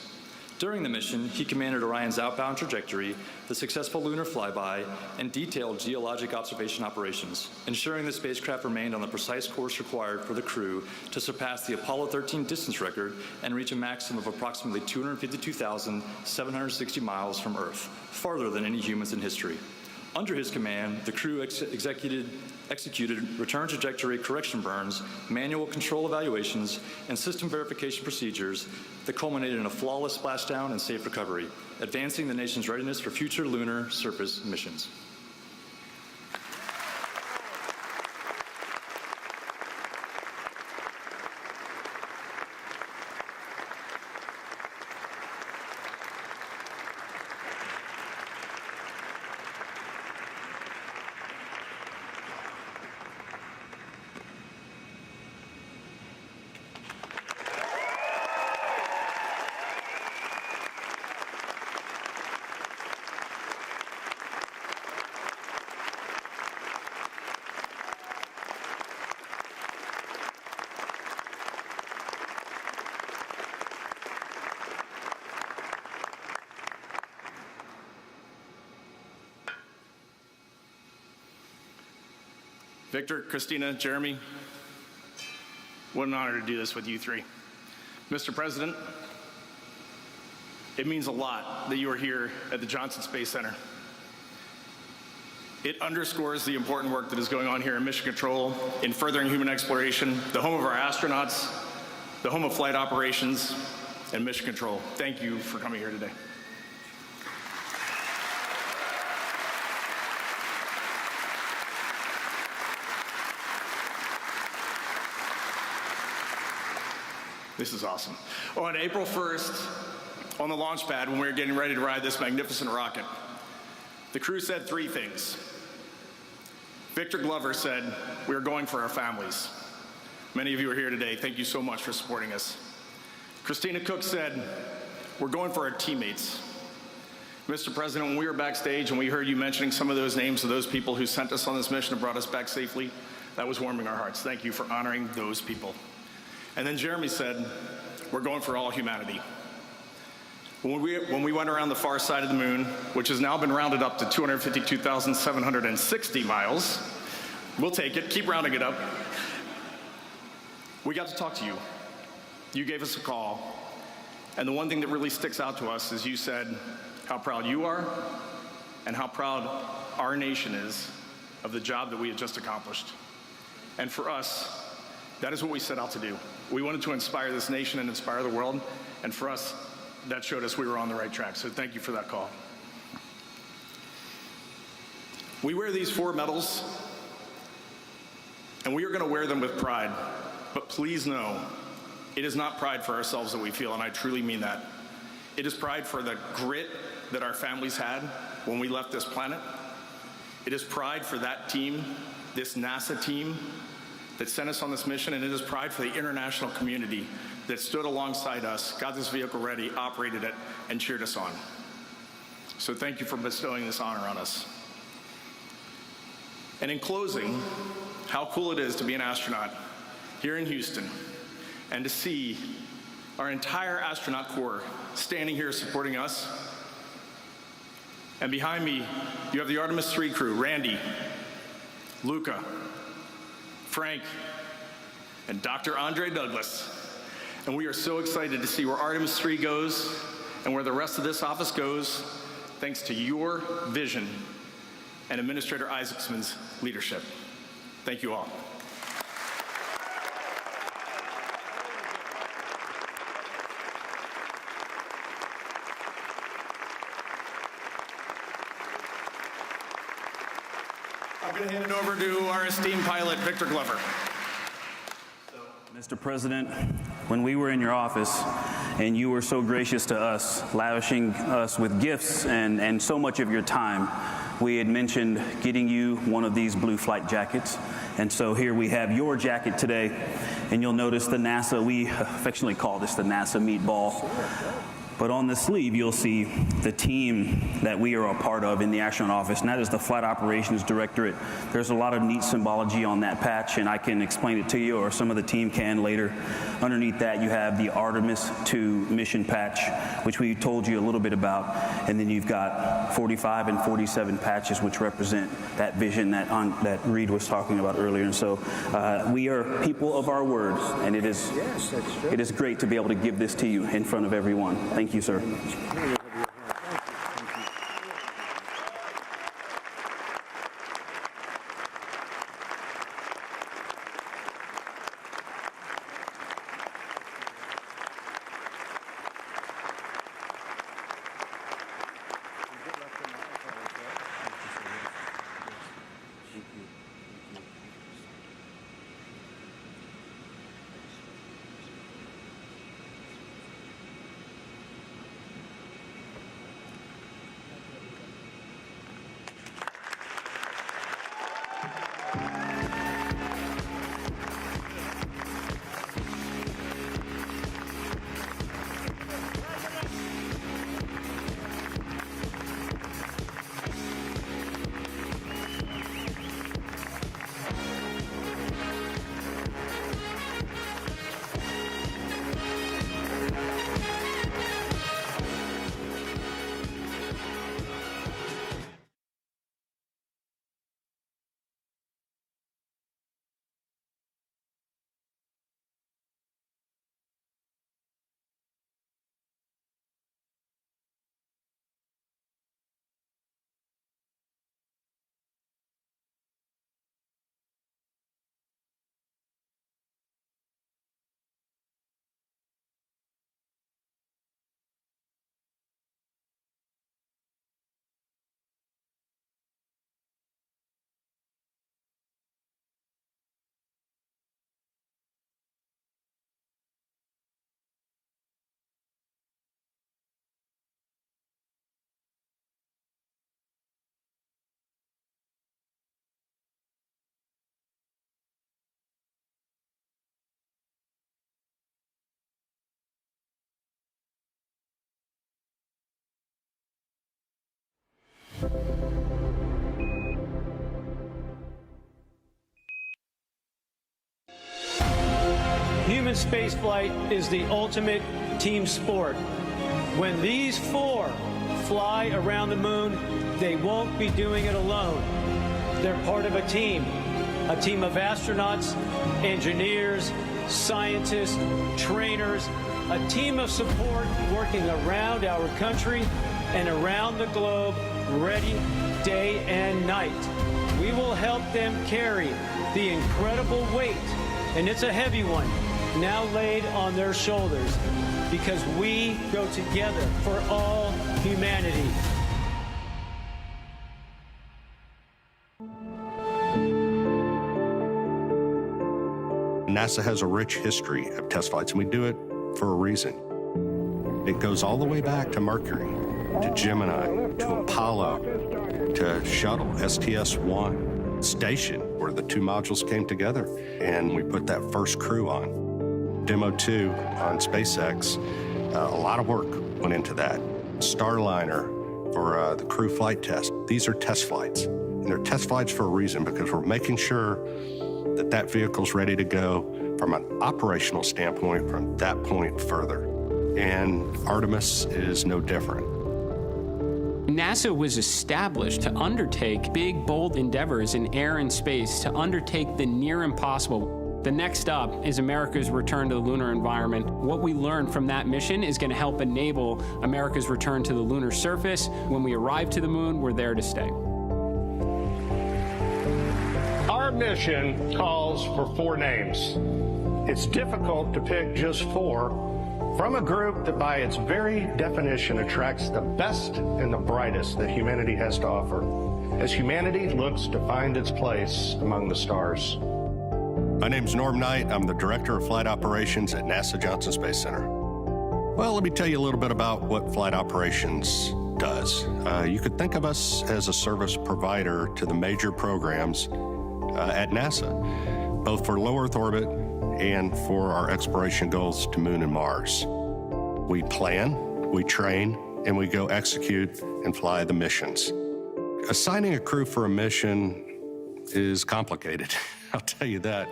During the mission, he commanded Orion's outbound trajectory, the successful lunar flyby, and detailed geologic observation operations, ensuring the spacecraft remained on the precise course required for the crew to surpass the Apollo 13 distance record and reach a maximum of approximately 252,760 miles from Earth, farther than any humans in history. Under his command, the crew executed return trajectory correction burns, manual control evaluations, and system verification procedures that culminated in a flawless splashdown and safe recovery, advancing the nation's readiness for future lunar surface missions. Victor, Christina, Jeremy, what an honor to do this with you three. Mr. President, it means a lot that you are here at the Johnson Space Center. It underscores the important work that is going on here in Mission Control in furthering human exploration, the home of our astronauts, the home of flight operations, and Mission Control. Thank you for coming here today. This is awesome. On April 1st, on the launch pad, when we were getting ready to ride this magnificent rocket, the crew said three things. Victor Glover said, "We are going for our families." Many of you are here today. Thank you so much for supporting us. Christina Koch said, "We're going for our teammates." Mr. President, when we were backstage and we heard you mentioning some of those names of those people who sent us on this mission and brought us back safely, that was warming our hearts. Thank you for honoring those people. And then Jeremy said, "We're going for all humanity." When we went around the far side of the moon, which has now been rounded up to 252,760 miles, we'll take it, keep rounding it up, we got to talk to you. You gave us a call, and the one thing that really sticks out to us is you said how proud you are and how proud our nation is of the job that we have just accomplished. And for us, that is what we set out to do. We wanted to inspire this nation and inspire the world, and for us, that showed us we were on the right track, so thank you for that call. We wear these 4 medals, and we are going to wear them with pride, but please know, it is not pride for ourselves that we feel, and I truly mean that. It is pride for the grit that our families had when we left this planet. It is pride for that team, this NASA team, that sent us on this mission, and it is pride for the international community that stood alongside us, got this vehicle ready, operated it, and cheered us on. So thank you for bestowing this honor on us. And in closing, how cool it is to be an astronaut here in Houston and to see our entire astronaut corps standing here supporting us. And behind me, you have the Artemis II crew, Randy, Luca, Frank, and Dr. Andre Douglas. And we are so excited to see where Artemis III goes and where the rest of this office goes, thanks to your vision and Administrator Isaacman's leadership. Thank you all. I'm going to hand it over to our esteemed pilot, Victor Glover. Mr. President, when we were in your office and you were so gracious to us, lavishing us with gifts and so much of your time, we had mentioned getting you one of these blue flight jackets. And so here we have your jacket today, and you'll notice the NASA, we affectionately call this the NASA meatball. But on the sleeve, you'll see the team that we are a part of in the Astronaut office, and that is the Flight Operations Directorate. There's a lot of neat symbology on that patch, and I can explain it to you, or some of the team can later. Underneath that, you have the Artemis II mission patch, which we told you a little bit about. And then you've got 45 and 47 patches, which represent that vision that Reid was talking about earlier. And so we are people of our word, and it is great to be able to give this to you in front of everyone. Thank you, sir. Human spaceflight is the ultimate team sport. When these four fly around the moon, they won't be doing it alone. They're part of a team of astronauts, engineers, scientists, trainers, a team of support working around our country and around the globe, ready day and night. We will help them carry the incredible weight, and it's a heavy one, now laid on their shoulders, because we go together for all humanity. NASA has a rich history of test flights, and we do it for a reason. It goes all the way back to Mercury, to Gemini, to Apollo, to Shuttle, STS-1, Station, where the two modules came together, and we put that first crew on. Demo 2 on SpaceX, a lot of work went into that. Starliner for the crew flight test. These are test flights, and they're test flights for a reason, because we're making sure that that vehicle's ready to go from an operational standpoint from that point further. And Artemis is no different. NASA was established to undertake big, bold endeavors in air and space, to undertake the near impossible. The next up is America's return to the lunar environment. What we learned from that mission is going to help enable America's return to the lunar surface. When we arrive to the moon, we're there to stay. Our mission calls for 4 names. It's difficult to pick just 4 from a group that by its very definition attracts the best and the brightest that humanity has to offer, as humanity looks to find its place among the stars. My name's Norm Knight. I'm the Director of Flight Operations at NASA Johnson Space Center. Well, let me tell you a little bit about what Flight Operations does. You could think of us as a service provider to the major programs at NASA, both for low Earth orbit and for our exploration goals to Moon and Mars. We plan, we train, and we go execute and fly the missions. Assigning a crew for a mission is complicated. I'll tell you that.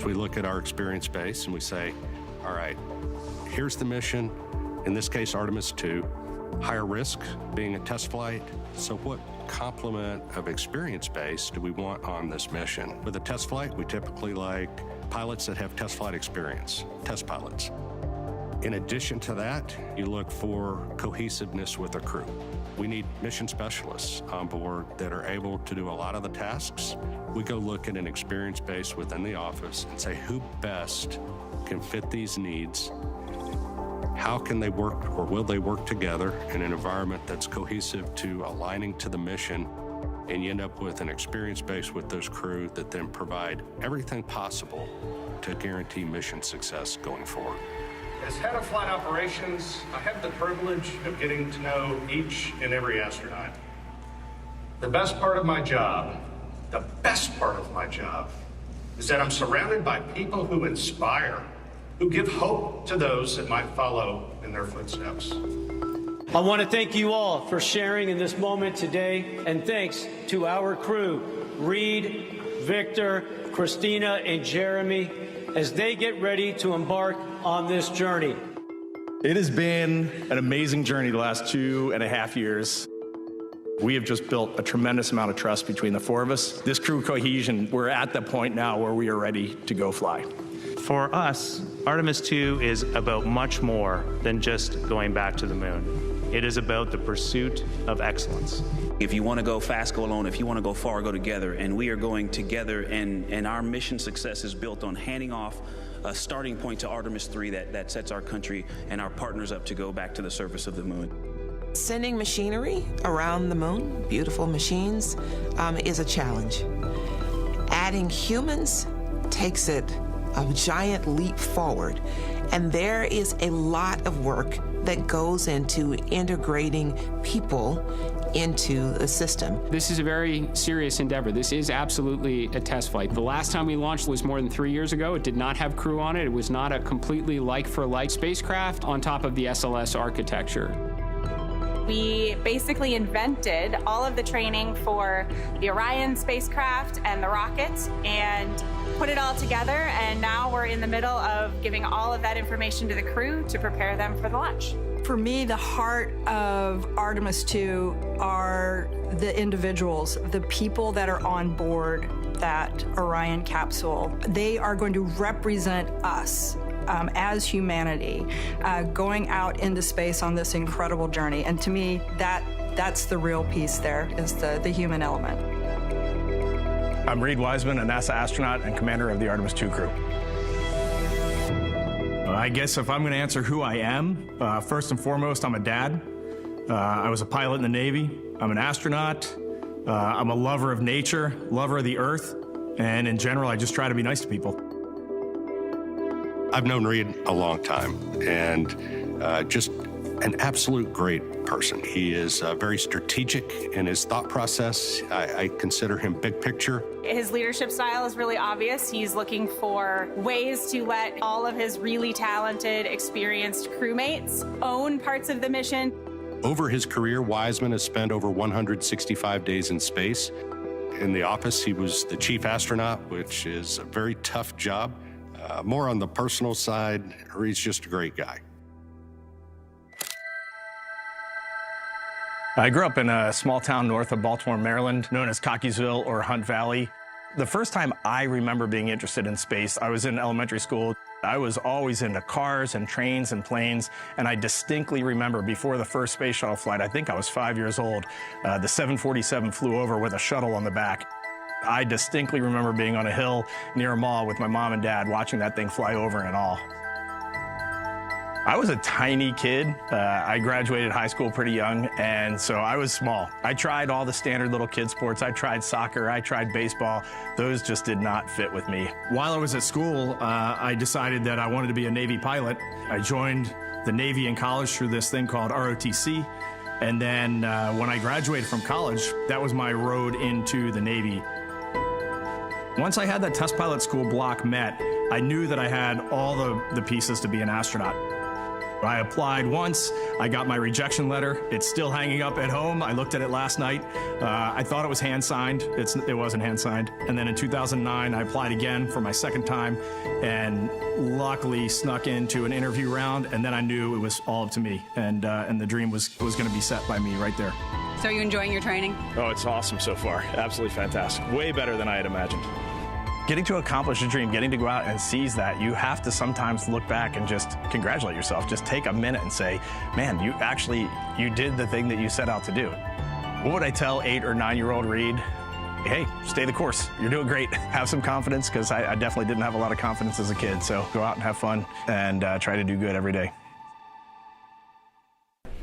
We look at our experience base and we say, all right, here's the mission, in this case, Artemis II, higher risk being a test flight. So what complement of experience base do we want on this mission? With a test flight, we typically like pilots that have test flight experience, test pilots. In addition to that, you look for cohesiveness with a crew. We need mission specialists on board that are able to do a lot of the tasks. We go look at an experience base within the office and say who best can fit these needs. How can they work, or will they work together in an environment that's cohesive to aligning to the mission, and you end up with an experience base with those crew that then provide everything possible to guarantee mission success going forward. As head of flight operations, I have the privilege of getting to know each and every astronaut. The best part of my job, is that I'm surrounded by people who inspire, who give hope to those that might follow in their footsteps. I want to thank you all for sharing in this moment today, and thanks to our crew, Reid, Victor, Christina, and Jeremy, as they get ready to embark on this journey. It has been an amazing journey the last 2.5 years. We have just built a tremendous amount of trust between the four of us. This crew cohesion, we're at the point now where we are ready to go fly. For us, Artemis II is about much more than just going back to the moon. It is about the pursuit of excellence. If you want to go fast, go alone. If you want to go far, go together. And we are going together, and our mission success is built on handing off a starting point to Artemis III that sets our country and our partners up to go back to the surface of the moon. Sending machinery around the moon, beautiful machines, is a challenge. Adding humans takes it a giant leap forward. And there is a lot of work that goes into integrating people into the system. This is a very serious endeavor. This is absolutely a test flight. The last time we launched was more than 3 years ago. It did not have crew on it. It was not a completely like-for-like spacecraft on top of the SLS architecture. We basically invented all of the training for the Orion spacecraft and the rockets and put it all together, and now we're in the middle of giving all of that information to the crew to prepare them for the launch. For me, the heart of Artemis II are the individuals, the people that are on board that Orion capsule. They are going to represent us as humanity going out into space on this incredible journey. And to me, that's the real piece there, is the human element. I'm Reid Wiseman, a NASA astronaut and commander of the Artemis II crew. I guess if I'm going to answer who I am, first and foremost, I'm a dad. I was a pilot in the Navy. I'm an astronaut. I'm a lover of nature, lover of the Earth, and in general, I just try to be nice to people. I've known Reid a long time, and just an absolute great person. He is very strategic in his thought process. I consider him big picture. His leadership style is really obvious. He's looking for ways to let all of his really talented, experienced crewmates own parts of the mission. Over his career, Wiseman has spent over 165 days in space. In the office, he was the chief astronaut, which is a very tough job. More on the personal side, Reid's just a great guy. I grew up in a small town north of Baltimore, Maryland, known as Cockeysville or Hunt Valley. The first time I remember being interested in space, I was in elementary school. I was always into cars and trains and planes, and I distinctly remember before the first space shuttle flight, I think I was 5 years old, the 747 flew over with a shuttle on the back. I distinctly remember being on a hill near a mall with my mom and dad watching that thing fly over and all. I was a tiny kid. I graduated high school pretty young, and so I was small. I tried all the standard little kid sports. I tried soccer, I tried baseball. Those just did not fit with me. While I was at school, I decided that I wanted to be a Navy pilot. I joined the Navy in college through this thing called ROTC. And then when I graduated from college, that was my road into the Navy. Once I had that test pilot school block met, I knew that I had all the pieces to be an astronaut. I applied once, I got my rejection letter. It's still hanging up at home. I looked at it last night. I thought it was hand signed. It wasn't hand signed. And then in 2009, I applied again for my second time and luckily snuck into an interview round. And then I knew it was all up to me. And the dream was going to be set by me right there. So are you enjoying your training? Oh, it's awesome so far. Absolutely fantastic. Way better than I had imagined. Getting to accomplish a dream, getting to go out and seize that, you have to sometimes look back and just congratulate yourself. Just take a minute and say, man, you did the thing that you set out to do. What would I tell 8 or 9-year-old Reid? Hey, stay the course. You're doing great. Have some confidence, because I definitely didn't have a lot of confidence as a kid. So go out and have fun and try to do good every day.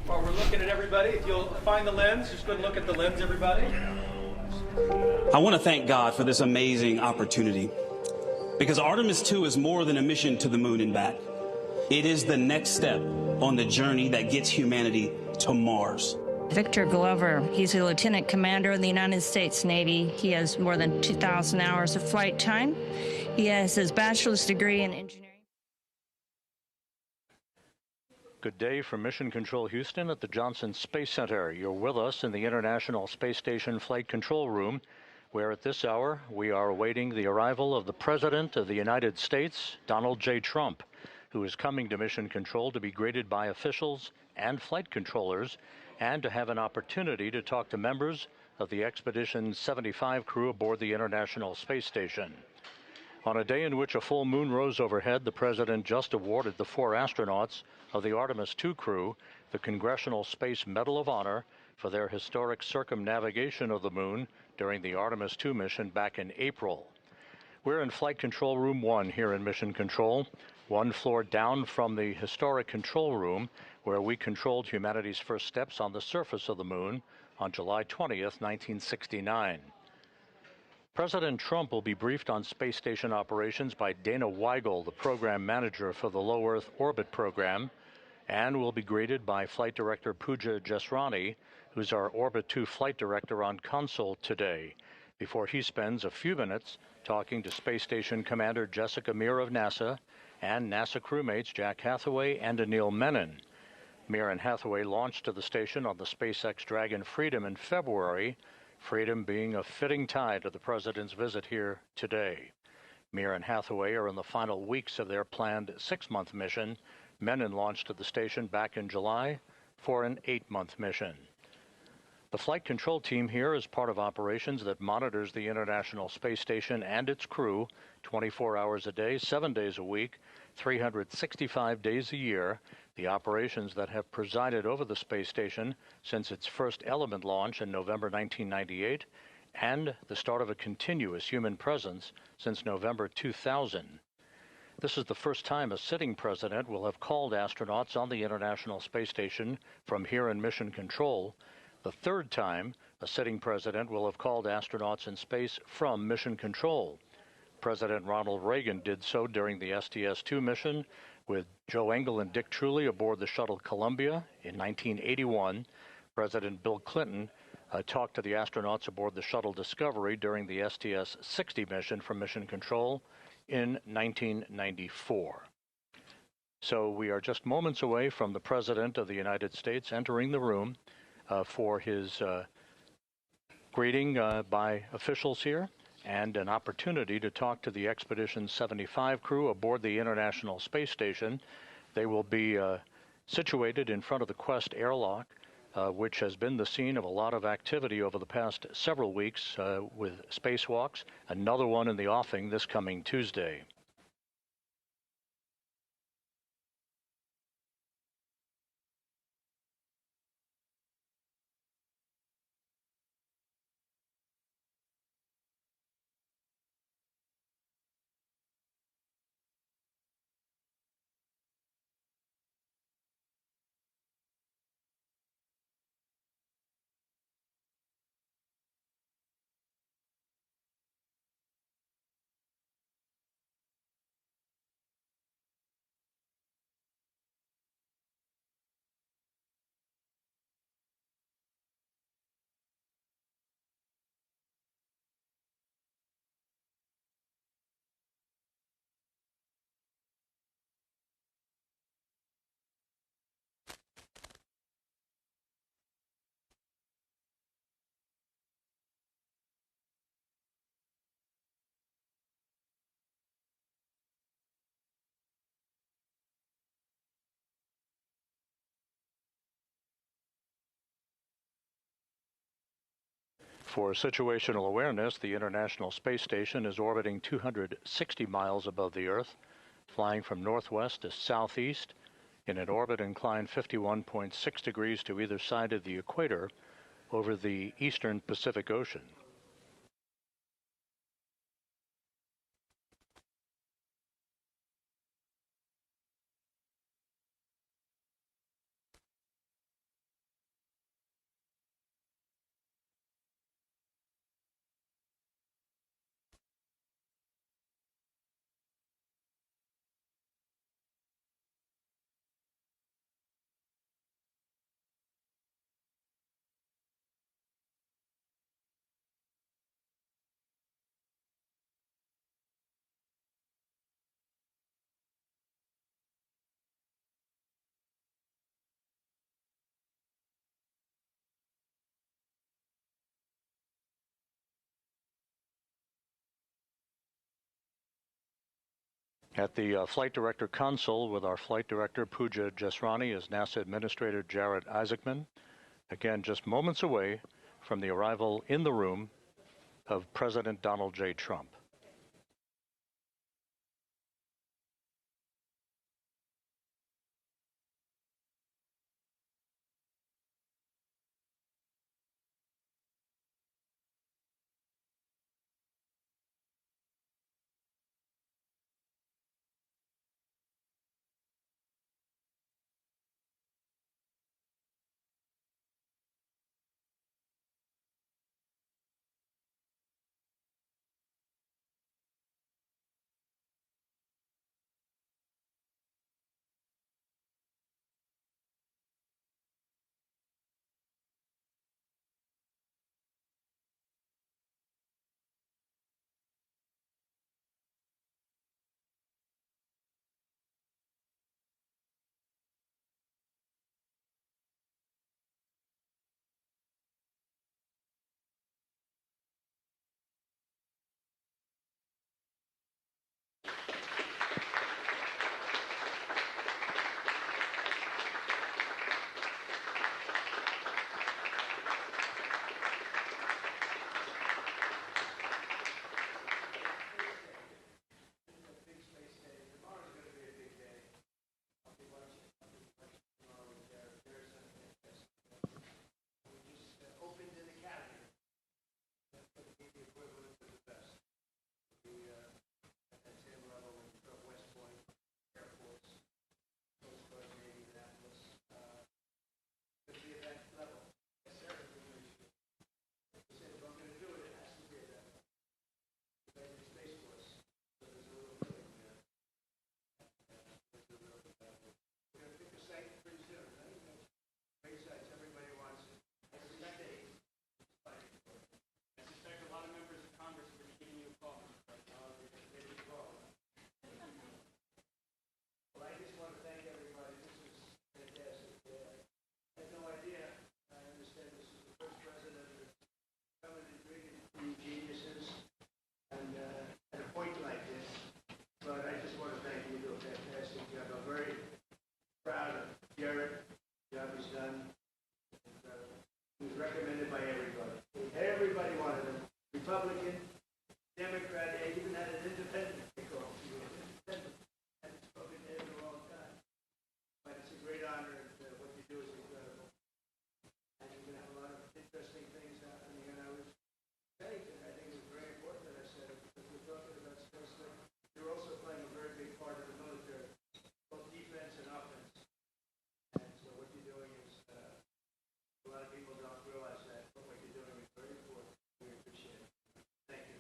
While we're looking at everybody, if you'll find the lens, just go and look at the lens, everybody. I want to thank God for this amazing opportunity, because Artemis II is more than a mission to the moon and back. It is the next step on the journey that gets humanity to Mars. Victor Glover, he's a lieutenant commander in the United States Navy. He has more than 2,000 hours of flight time. He has his bachelor's degree in engineering. Good day from Mission Control Houston at the Johnson Space Center. You're with us in the International Space Station Flight Control Room, where at this hour we are awaiting the arrival of the President of the United States, Donald J. Trump, who is coming to Mission Control to be greeted by officials and flight controllers and to have an opportunity to talk to members of the Expedition 75 crew aboard the International Space Station. On a day in which a full moon rose overhead, the President just awarded the 4 astronauts of the Artemis II crew the Congressional Space Medal of Honor for their historic circumnavigation of the moon during the Artemis II mission back in April. We're in Flight Control Room 1 here in Mission Control, one floor down from the historic control room where we controlled humanity's first steps on the surface of the moon on July 20th, 1969. President Trump will be briefed on space station operations by Dana Weigel, the program manager for the Low Earth Orbit program, and will be greeted by Flight Director Pooja Jesrani, who's our Orbit 2 flight director on console today, before he spends a few minutes talking to Space Station Commander Jessica Meir of NASA and NASA crewmates Jack Hathaway and Anil Menon. Meir and Hathaway launched to the station on the SpaceX Dragon Freedom in February, Freedom being a fitting tie to the President's visit here today. Meir and Hathaway are in the final weeks of their planned 6-month mission. Menon launched to the station back in July for an 8-month mission. The flight control team here is part of operations that monitors the International Space Station and its crew 24 hours a day, 7 days a week, 365 days a year, the operations that have presided over the space station since its first Element launch in November 1998, and the start of a continuous human presence since November 2000. This is the first time a sitting president will have called astronauts on the International Space Station from here in Mission Control, the third time a sitting president will have called astronauts in space from Mission Control. President Ronald Reagan did so during the STS-2 mission with Joe Engle and Dick Truly aboard the shuttle Columbia in 1981. President Bill Clinton talked to the astronauts aboard the shuttle Discovery during the STS-60 mission from Mission Control in 1994. So we are just moments away from the President of the United States entering the room for his greeting by officials here and an opportunity to talk to the Expedition 75 crew aboard the International Space Station. They will be situated in front of the Quest airlock, which has been the scene of a lot of activity over the past several weeks with spacewalks, another one in the offing this coming Tuesday. For situational awareness, the International Space Station is orbiting 260 miles above the Earth, flying from northwest to southeast in an orbit inclined 51.6 degrees to either side of the equator over the eastern Pacific Ocean. At the Flight Director Console with our Flight Director Pooja Jesrani is NASA Administrator Jared Isaacman. Again, just moments away from the arrival in the room of President Donald J. Trump. A lot of people don't realize that, but what you're doing is very important. We appreciate it. Thank you.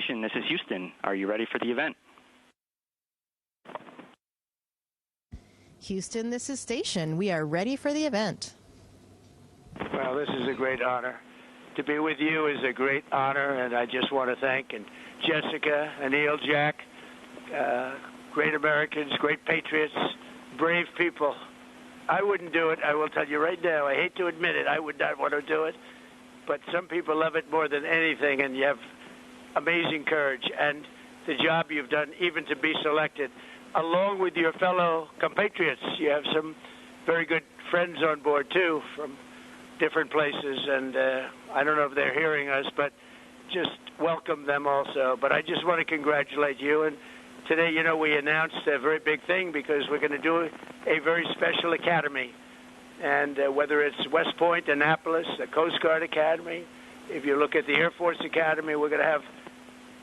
Station, this is Houston. Are you ready for the event? Houston, this is Station. We are ready for the event. Well, this is a great honor. To be with you is a great honor, and I just want to thank Jessica, Anil, Jack, great Americans, great patriots, brave people. I wouldn't do it. I will tell you right now. I hate to admit it. I would not want to do it. But some people love it more than anything, and you have amazing courage. And the job you've done, even to be selected, along with your fellow compatriots. You have some very good friends on board, too, from different places. And I don't know if they're hearing us, but just welcome them also. But I just want to congratulate you. And today, you know, we announced a very big thing because we're going to do a very special academy. And whether it's West Point, Annapolis, the Coast Guard Academy, if you look at the Air Force Academy, we're going to have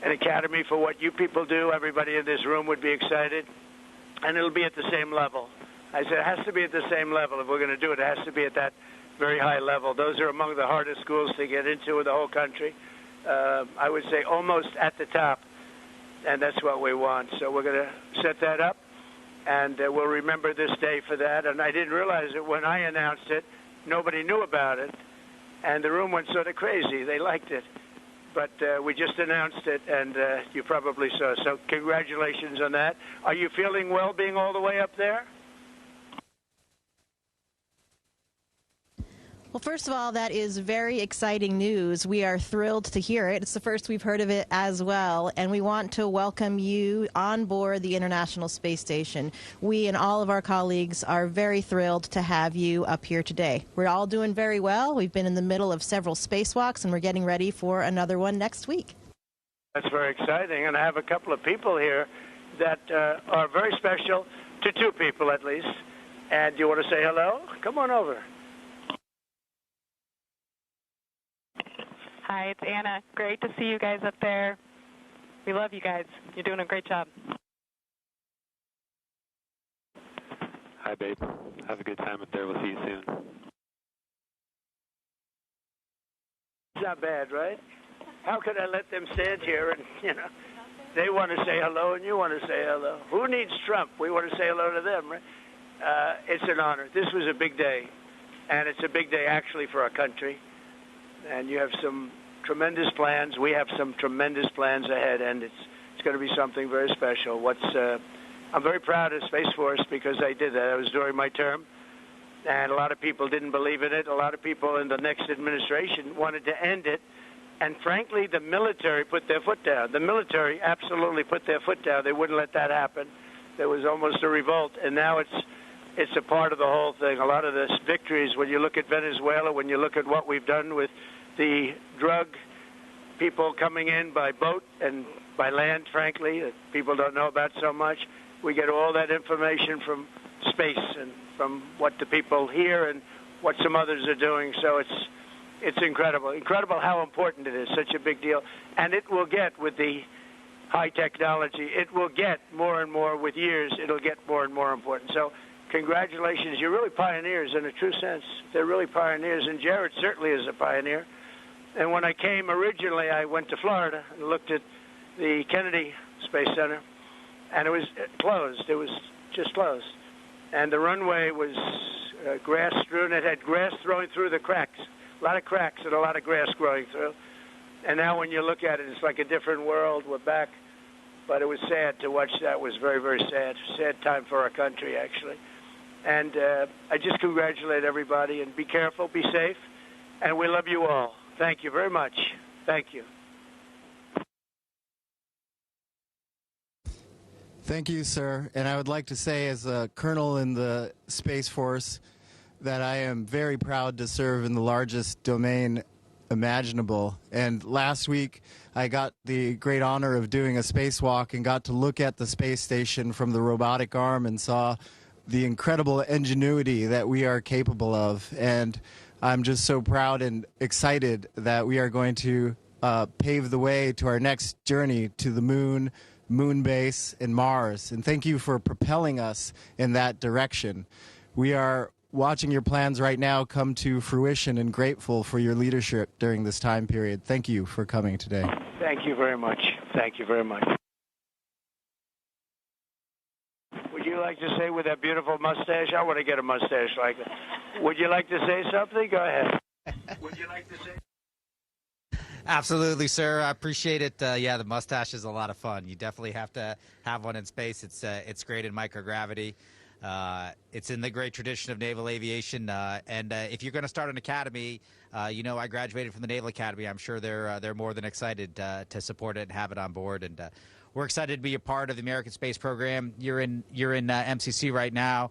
an academy for what you people do. Everybody in this room would be excited. And it'll be at the same level. I said it has to be at the same level. If we're going to do it, it has to be at that very high level. Those are among the hardest schools to get into in the whole country. I would say almost at the top. And that's what we want. So we're going to set that up. And we'll remember this day for that. And I didn't realize it when I announced it. Nobody knew about it. And the room went sort of crazy. They liked it. But we just announced it, and you probably saw. So congratulations on that. Are you feeling well being all the way up there? Well, first of all, that is very exciting news. We are thrilled to hear it. It's the first we've heard of it as well, and we want to welcome you on board the International Space Station. We and all of our colleagues are very thrilled to have you up here today. We're all doing very well. We've been in the middle of several spacewalks, and we're getting ready for another one next week. That's very exciting, and I have a couple of people here that are very special to two people at least. And do you want to say hello? Come on over. Hi, it's Anna. Great to see you guys up there. We love you guys. You're doing a great job. Hi, babe. Have a good time up there. We'll see you soon. It's not bad, right? How could I let them stand here and, you know, they want to say hello and you want to say hello. Who needs Trump? We want to say hello to them, right? It's an honor. This was a big day, and it's a big day actually for our country. And you have some tremendous plans. We have some tremendous plans ahead, and it's going to be something very special. I'm very proud of Space Force because I did that. It was during my term, and a lot of people didn't believe in it. A lot of people in the next administration wanted to end it, and frankly, the military put their foot down. The military absolutely put their foot down. They wouldn't let that happen. There was almost a revolt, and now it's a part of the whole thing. A lot of the victories, when you look at Venezuela, when you look at what we've done with the drug people coming in by boat and by land, frankly, that people don't know about so much, we get all that information from space and from what the people hear and what some others are doing. So it's incredible. Incredible how important it is, such a big deal. And it will get, with the high technology, it will get more and more with years. It'll get more and more important. So congratulations. You're really pioneers in a true sense. They're really pioneers, and Jared certainly is a pioneer. And when I came originally, I went to Florida and looked at the Kennedy Space Center, and it was closed. It was just closed. And the runway was grass strewn. It had grass throwing through the cracks, a lot of cracks and a lot of grass growing through. And now when you look at it, it's like a different world. We're back. But it was sad to watch that. It was very, very sad. Sad time for our country, actually. And I just congratulate everybody, and be careful, be safe, and we love you all. Thank you very much. Thank you. Thank you, sir. And I would like to say, as a colonel in the Space Force, that I am very proud to serve in the largest domain imaginable. And last week, I got the great honor of doing a spacewalk and got to look at the space station from the robotic arm and saw the incredible ingenuity that we are capable of. And I'm just so proud and excited that we are going to pave the way to our next journey to the moon, moon base, and Mars. And thank you for propelling us in that direction. We are watching your plans right now come to fruition and grateful for your leadership during this time period. Thank you for coming today. Thank you very much. Thank you very much. Would you like to say with that beautiful mustache? I want to get a mustache like that. Would you like to say something? Go ahead. Would you like to say? Absolutely, sir. I appreciate it. Yeah, the mustache is a lot of fun. You definitely have to have one in space. It's great in microgravity. It's in the great tradition of naval aviation. And if you're going to start an academy, you know, I graduated from the Naval Academy. I'm sure they're more than excited to support it and have it on board. And we're excited to be a part of the American space program. You're in MCC right now.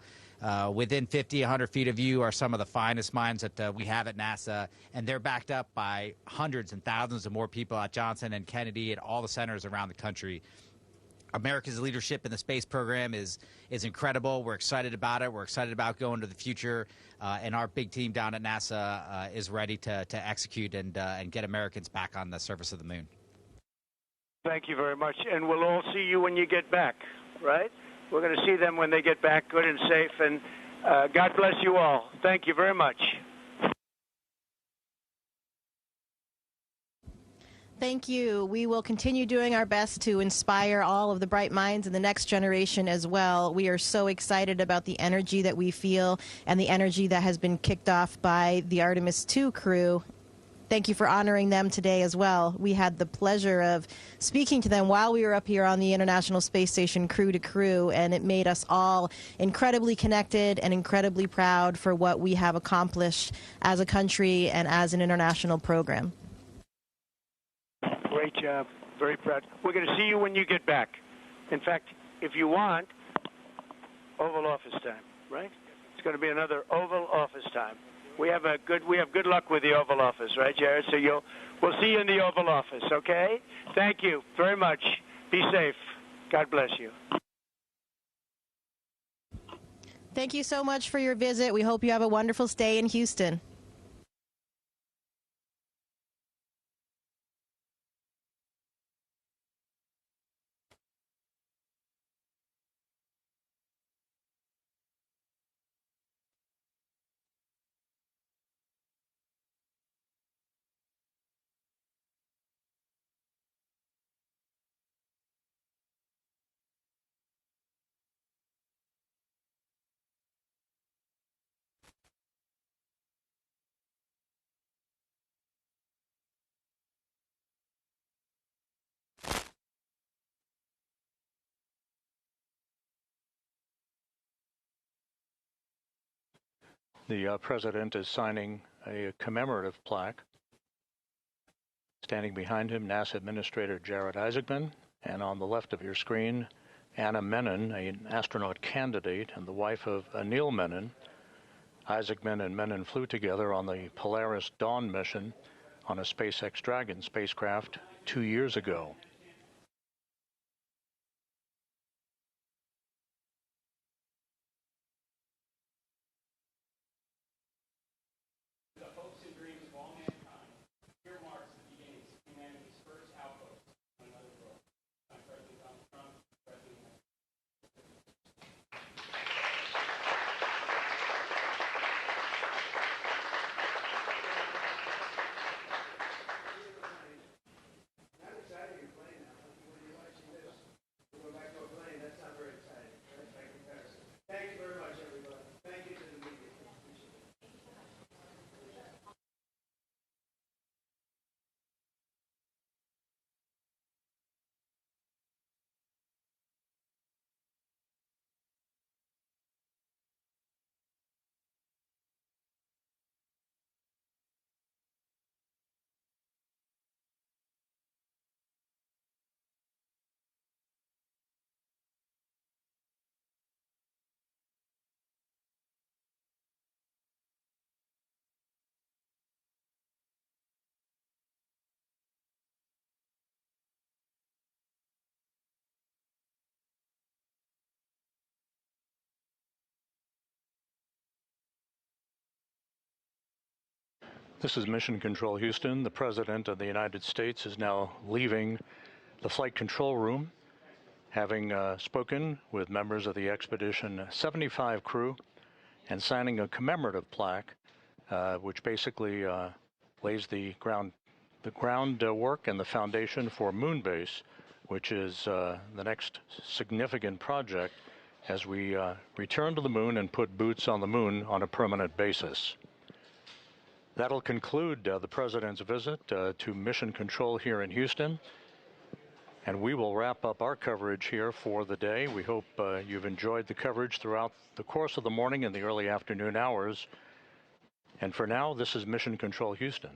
Within 50, 100 feet of you are some of the finest minds that we have at NASA, and they're backed up by hundreds and thousands of more people at Johnson and Kennedy and all the centers around the country. America's leadership in the space program is incredible. We're excited about it. We're excited about going to the future, and our big team down at NASA is ready to execute and get Americans back on the surface of the moon. Thank you very much, and we'll all see you when you get back, right? We're going to see them when they get back good and safe, and God bless you all. Thank you very much. Thank you. We will continue doing our best to inspire all of the bright minds in the next generation as well. We are so excited about the energy that we feel and the energy that has been kicked off by the Artemis II crew. Thank you for honoring them today as well. We had the pleasure of speaking to them while we were up here on the International Space Station crew to crew, and it made us all incredibly connected and incredibly proud for what we have accomplished as a country and as an international program. Great job. Very proud. We're going to see you when you get back. In fact, if you want, Oval Office time, right? It's going to be another Oval Office time. We have good luck with the Oval Office, right, Jared? So we'll see you in the Oval Office, okay? Thank you very much. Be safe. God bless you. Thank you so much for your visit. We hope you have a wonderful stay in Houston. The president is signing a commemorative plaque. Standing behind him, NASA Administrator Jared Isaacman, and on the left of your screen, Anna Menon, an astronaut candidate and the wife of Anil Menon. Isaacman and Menon flew together on the Polaris Dawn mission on a SpaceX Dragon spacecraft 2 years ago. This is Mission Control Houston. The President of the United States is now leaving the flight control room, having spoken with members of the Expedition 75 crew and signing a commemorative plaque, which basically lays the groundwork and the foundation for Moonbase, which is the next significant project as we return to the moon and put boots on the moon on a permanent basis. That'll conclude the President's visit to Mission Control here in Houston. And we will wrap up our coverage here for the day. We hope you've enjoyed the coverage throughout the course of the morning and the early afternoon hours. And for now, this is Mission Control Houston.